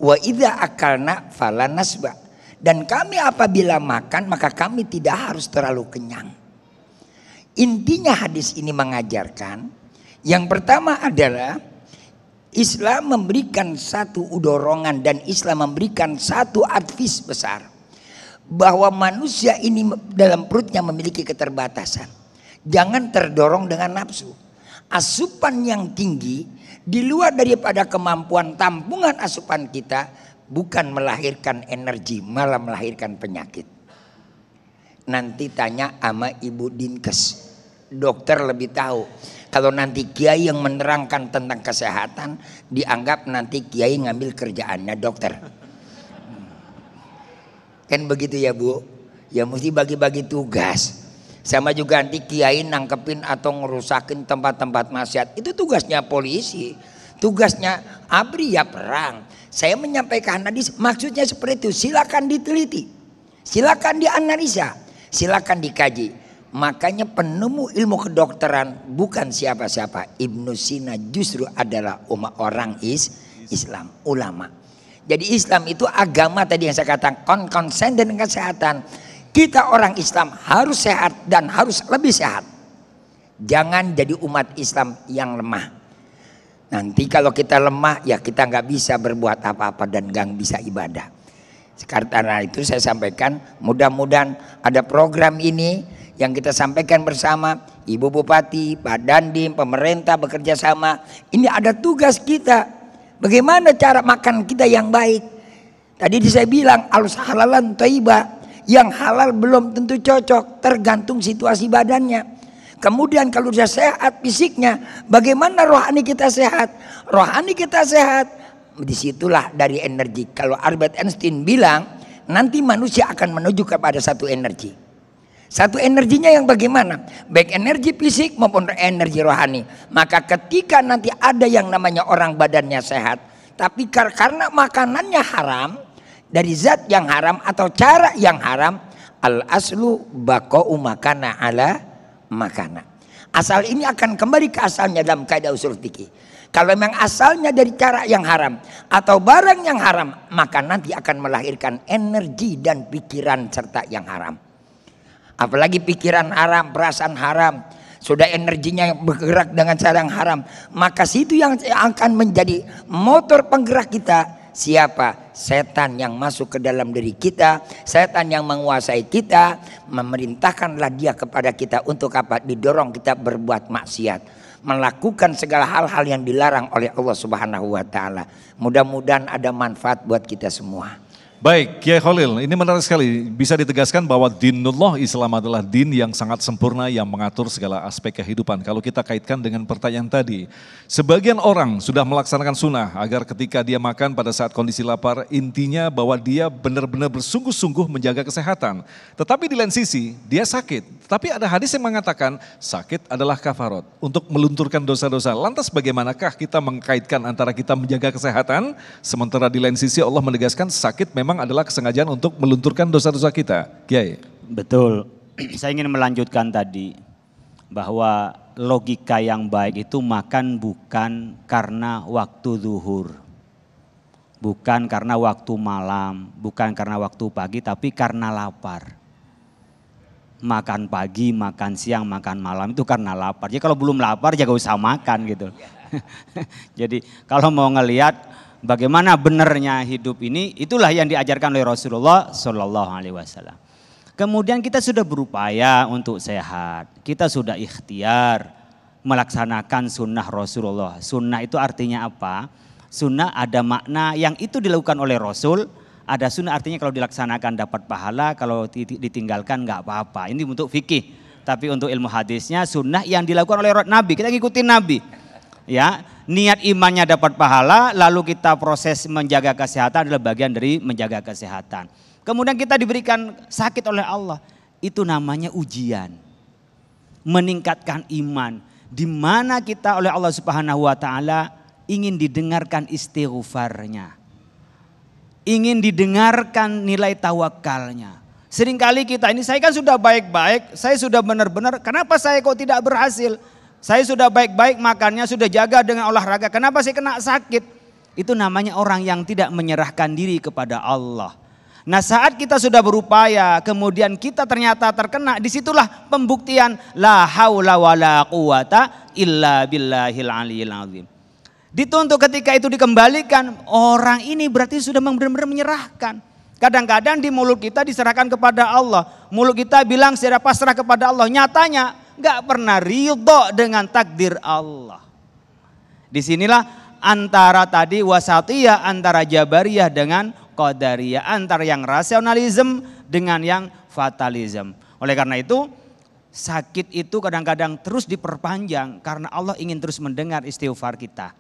Wa idza akalna fala nasba, dan kami apabila makan maka kami tidak harus terlalu kenyang. Intinya hadis ini mengajarkan yang pertama adalah Islam memberikan satu dorongan dan Islam memberikan satu advis besar, bahwa manusia ini dalam perutnya memiliki keterbatasan. Jangan terdorong dengan nafsu. Asupan yang tinggi di luar daripada kemampuan tampungan asupan kita bukan melahirkan energi, malah melahirkan penyakit. Nanti tanya sama Ibu Dinkes, dokter lebih tahu. Kalau nanti kiai yang menerangkan tentang kesehatan, dianggap nanti kiai ngambil kerjaannya dokter. Kan begitu ya Bu? Ya mesti bagi-bagi tugas. Sama juga nanti kiai nangkepin atau ngerusakin tempat-tempat maksiat, itu tugasnya polisi. Tugasnya ABRI ya perang. Saya menyampaikan hadis maksudnya seperti itu. Silakan diteliti, silakan dianalisa, silakan dikaji. Makanya penemu ilmu kedokteran bukan siapa-siapa. Ibnu Sina justru adalah orang Islam, ulama. Jadi Islam itu agama tadi yang saya katakan konsen dengan kesehatan. Kita orang Islam harus sehat dan harus lebih sehat. Jangan jadi umat Islam yang lemah. Nanti kalau kita lemah ya kita nggak bisa berbuat apa-apa dan nggak bisa ibadah. Karena itu saya sampaikan mudah-mudahan ada program ini yang kita sampaikan bersama Ibu Bupati, Pak Dandim, pemerintah bekerja sama. Ini ada tugas kita. Bagaimana cara makan kita yang baik? Tadi saya bilang alus halalan thayyibah. Yang halal belum tentu cocok, tergantung situasi badannya. Kemudian kalau sudah sehat fisiknya, bagaimana rohani kita sehat? Rohani kita sehat, disitulah dari energi. Kalau Albert Einstein bilang, nanti manusia akan menuju kepada satu energi. Satu energinya yang bagaimana? Baik energi fisik maupun energi rohani. Maka ketika nanti ada yang namanya orang badannya sehat, tapi karena makanannya haram, dari zat yang haram atau cara yang haram, al aslu baqa'u makana ala makana. Asal ini akan kembali ke asalnya dalam kaidah usul fikih. Kalau memang asalnya dari cara yang haram atau barang yang haram, maka nanti akan melahirkan energi dan pikiran serta yang haram. Apalagi pikiran haram, perasaan haram, sudah energinya yang bergerak dengan cara yang haram, maka situ yang akan menjadi motor penggerak kita. Siapa? Setan yang masuk ke dalam diri kita, setan yang menguasai kita, memerintahkanlah dia kepada kita untuk apa? Didorong kita berbuat maksiat, melakukan segala hal-hal yang dilarang oleh Allah Subhanahu wa taala. Mudah-mudahan ada manfaat buat kita semua. Baik, Kiai Khalil, ini menarik sekali. Bisa ditegaskan bahwa dinullah Islam adalah din yang sangat sempurna yang mengatur segala aspek kehidupan. Kalau kita kaitkan dengan pertanyaan tadi, sebagian orang sudah melaksanakan sunnah agar ketika dia makan pada saat kondisi lapar, intinya bahwa dia benar-benar bersungguh-sungguh menjaga kesehatan. Tetapi di lain sisi, dia sakit. Tapi ada hadis yang mengatakan sakit adalah kafarat untuk melunturkan dosa-dosa. Lantas bagaimanakah kita mengkaitkan antara kita menjaga kesehatan, sementara di lain sisi Allah menegaskan sakit memang adalah kesengajaan untuk melunturkan dosa-dosa kita, Kiai. Betul. Saya ingin melanjutkan tadi bahwa logika yang baik itu makan bukan karena waktu zuhur, bukan karena waktu malam, bukan karena waktu pagi, tapi karena lapar. Makan pagi, makan siang, makan malam itu karena lapar. Jadi kalau belum lapar ya gak usah makan gitu. Jadi kalau mau ngelihat bagaimana benarnya hidup ini, itulah yang diajarkan oleh Rasulullah Shallallahu Alaihi Wasallam. Kemudian kita sudah berupaya untuk sehat, kita sudah ikhtiar melaksanakan sunnah Rasulullah. Sunnah itu artinya apa? Sunnah ada makna yang itu dilakukan oleh Rasul. Ada sunnah artinya kalau dilaksanakan dapat pahala, kalau ditinggalkan nggak apa-apa. Ini untuk fikih. Tapi untuk ilmu hadisnya sunnah yang dilakukan oleh Nabi, kita ngikutin Nabi. Ya, niat imannya dapat pahala, lalu kita proses menjaga kesehatan adalah bagian dari menjaga kesehatan. Kemudian kita diberikan sakit oleh Allah. itu namanya ujian. Meningkatkan iman. Di mana kita oleh Allah Subhanahu wa taala ingin didengarkan istighfarnya. Ingin didengarkan nilai tawakalnya. Seringkali kita ini, saya kan sudah baik-baik, saya sudah benar-benar, kenapa saya kok tidak berhasil? Saya sudah baik-baik makannya, sudah jaga dengan olahraga, kenapa saya kena sakit? Itu namanya orang yang tidak menyerahkan diri kepada Allah. Nah saat kita sudah berupaya, kemudian kita ternyata terkena, disitulah pembuktian la haula wala quwata illa billahil aliyil azim. Dituntut ketika itu dikembalikan, orang ini berarti sudah benar-benar menyerahkan. Kadang-kadang di mulut kita diserahkan kepada Allah. Mulut kita bilang secara pasrah kepada Allah. Nyatanya gak pernah ridho dengan takdir Allah. Disinilah antara tadi wasatiyah, antara jabariyah dengan qadariyah. Antara yang rasionalisme dengan yang fatalisme. Oleh karena itu sakit itu kadang-kadang terus diperpanjang. Karena Allah ingin terus mendengar istighfar kita.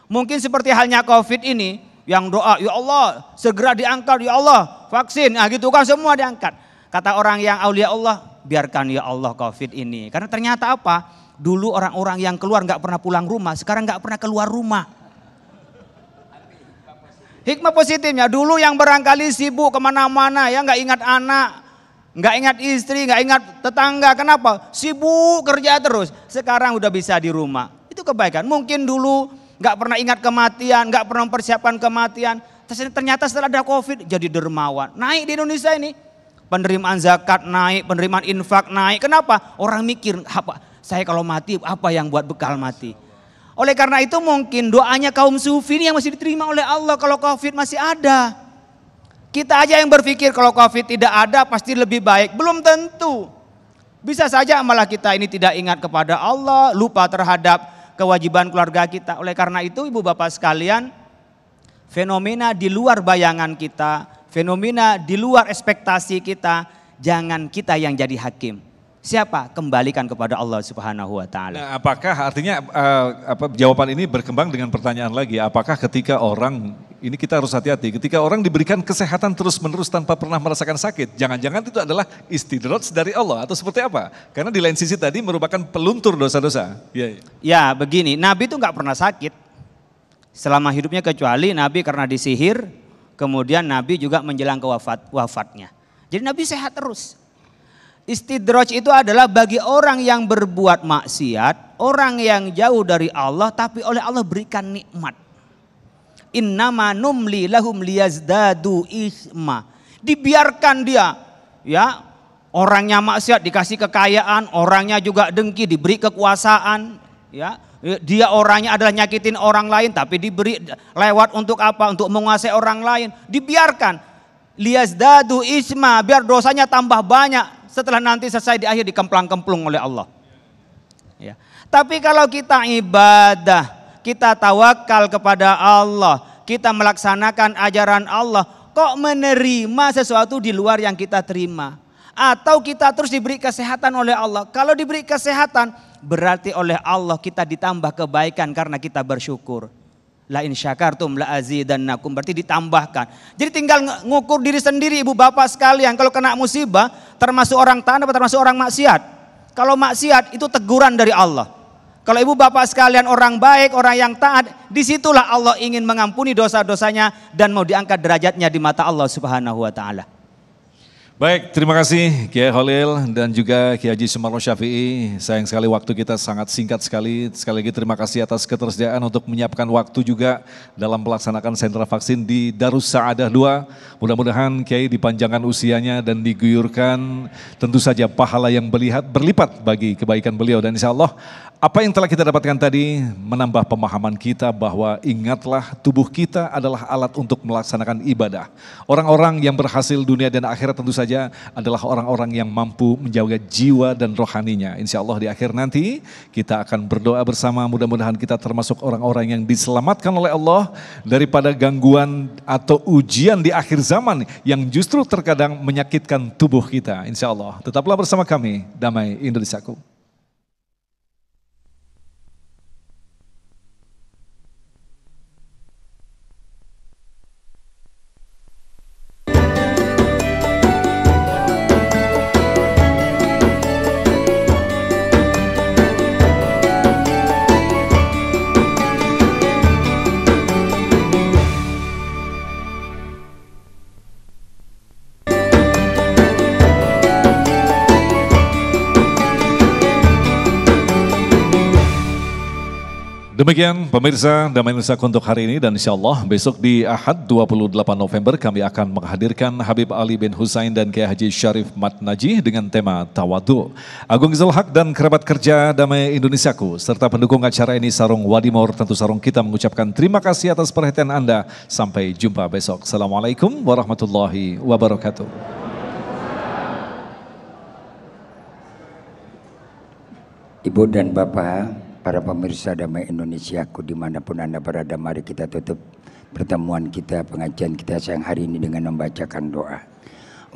Mungkin seperti halnya COVID ini. Yang doa, ya Allah segera diangkat, ya Allah vaksin, nah gitu kan semua diangkat. Kata orang yang aulia Allah, biarkan ya Allah COVID ini. Karena ternyata apa? Dulu orang-orang yang keluar gak pernah pulang rumah, sekarang gak pernah keluar rumah. Hikmah positifnya, dulu yang barangkali sibuk kemana-mana ya gak ingat anak, gak ingat istri, gak ingat tetangga. Kenapa? Sibuk kerja terus, sekarang udah bisa di rumah. Itu kebaikan, mungkin dulu gak pernah ingat kematian, gak pernah mempersiapkan kematian. Ternyata setelah ada COVID jadi dermawan. Naik di Indonesia ini. Penerimaan zakat naik, penerimaan infak naik. Kenapa? Orang mikir, apa? Saya kalau mati apa yang buat bekal mati? Oleh karena itu mungkin doanya kaum sufi ini yang masih diterima oleh Allah kalau COVID masih ada. Kita aja yang berpikir kalau COVID tidak ada pasti lebih baik. Belum tentu. Bisa saja malah kita ini tidak ingat kepada Allah, lupa terhadap kewajiban keluarga kita. Oleh karena itu ibu bapak sekalian, fenomena di luar bayangan kita, fenomena di luar ekspektasi kita, jangan kita yang jadi hakim. Siapa? Kembalikan kepada Allah Subhanahu wa taala. Nah, apakah artinya jawaban ini berkembang dengan pertanyaan lagi, apakah ketika orang, ini kita harus hati-hati, ketika orang diberikan kesehatan terus-menerus tanpa pernah merasakan sakit, jangan-jangan itu adalah istidraj dari Allah atau seperti apa? Karena di lain sisi tadi merupakan peluntur dosa-dosa. Ya begini, Nabi itu gak pernah sakit selama hidupnya kecuali Nabi karena disihir, kemudian Nabi juga menjelang ke wafatnya. Jadi Nabi sehat terus. Istidraj itu adalah bagi orang yang berbuat maksiat, orang yang jauh dari Allah tapi oleh Allah berikan nikmat. Innama numli lahum liyazdadu isma. Dibiarkan dia, ya, orangnya maksiat dikasih kekayaan, orangnya juga dengki diberi kekuasaan, ya. Dia orangnya adalah nyakitin orang lain tapi diberi lewat untuk apa? Untuk menguasai orang lain. Dibiarkan liyazdadu isma, biar dosanya tambah banyak. Setelah nanti selesai di akhir dikemplang-kemplung oleh Allah. Ya. Tapi kalau kita ibadah, kita tawakal kepada Allah, kita melaksanakan ajaran Allah, kok menerima sesuatu di luar yang kita terima? Atau kita terus diberi kesehatan oleh Allah. Kalau diberi kesehatan, berarti oleh Allah kita ditambah kebaikan karena kita bersyukur. La in syakartum la azidannakum, berarti ditambahkan. Jadi tinggal ngukur diri sendiri ibu bapak sekalian, kalau kena musibah termasuk orang taat atau termasuk orang maksiat? Kalau maksiat itu teguran dari Allah. Kalau ibu bapak sekalian orang baik, orang yang taat, disitulah Allah ingin mengampuni dosa-dosanya dan mau diangkat derajatnya di mata Allah Subhanahu wa taala. Baik, terima kasih Kiai Khalil dan juga Kiai Haji Sumarno Syafi'i. Sayang sekali waktu kita sangat singkat sekali. Sekali lagi terima kasih atas ketersediaan untuk menyiapkan waktu juga dalam melaksanakan sentra vaksin di Darus Sa'adah 2. Mudah-mudahan Kiai dipanjangkan usianya dan diguyurkan tentu saja pahala yang berlipat bagi kebaikan beliau. Dan insya Allah apa yang telah kita dapatkan tadi menambah pemahaman kita bahwa ingatlah tubuh kita adalah alat untuk melaksanakan ibadah. Orang-orang yang berhasil dunia dan akhirat tentu saja adalah orang-orang yang mampu menjaga jiwa dan rohaninya. Insya Allah di akhir nanti kita akan berdoa bersama, mudah-mudahan kita termasuk orang-orang yang diselamatkan oleh Allah daripada gangguan atau ujian di akhir zaman yang justru terkadang menyakitkan tubuh kita. Insya Allah tetaplah bersama kami, Damai Indonesiaku. Demikian pemirsa Damai Nusa untuk hari ini, dan insya Allah besok di Ahad 28 November kami akan menghadirkan Habib Ali bin Husain dan Kiai Haji Syarif Mat Naji dengan tema Tawadhu. Agung Izal Haq dan kerabat kerja Damai Indonesiaku serta pendukung acara ini Sarung Wadimor, tentu Sarung kita mengucapkan terima kasih atas perhatian Anda. Sampai jumpa besok. Assalamualaikum warahmatullahi wabarakatuh. Ibu dan Bapak, para pemirsa Damai Indonesiaku dimanapun Anda berada, mari kita tutup pertemuan kita, pengajian kita siang hari ini dengan membacakan doa.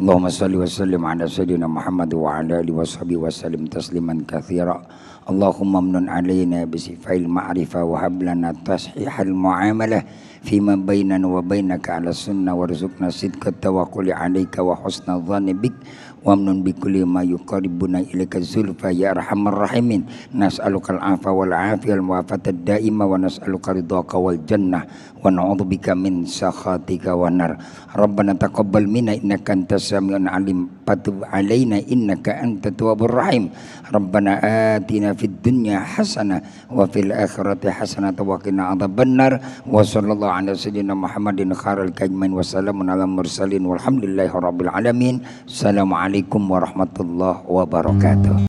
Allahumma salli wa sallim ala sayyidina Muhammad wa ala alihi washabihi wa sallim tasliman katsira. Allahumma amnun alaina bisifail ma'rifah wa hab lana tashihal muamalah fima bainana wa bainaka ala sunnah warzuqna sidqat tawakkuli alaika wa husna dhanni bik wamnun bikulli ma yuqarribuna ilaika zulfa ya arhamar rahimin. Nas'alukal afa wal afiyal muafatad daima wa nas'aluka ridhaka wal jannah wa na'udzubika min sakhatika wan nar. Rabbana taqabbal minna innaka antas samiul alim, patub alaina innaka antat tawwabur rahim. Rabbana atina fid dunya hasanah wa fil akhirati hasanah wa qina adzabannar. Wa sallallahu ala sayyidina Muhammadin khairil kajimin wa salamun ala mursalin walhamdulillahi rabbil alamin. Assalamualaikum warahmatullahi wabarakatuh.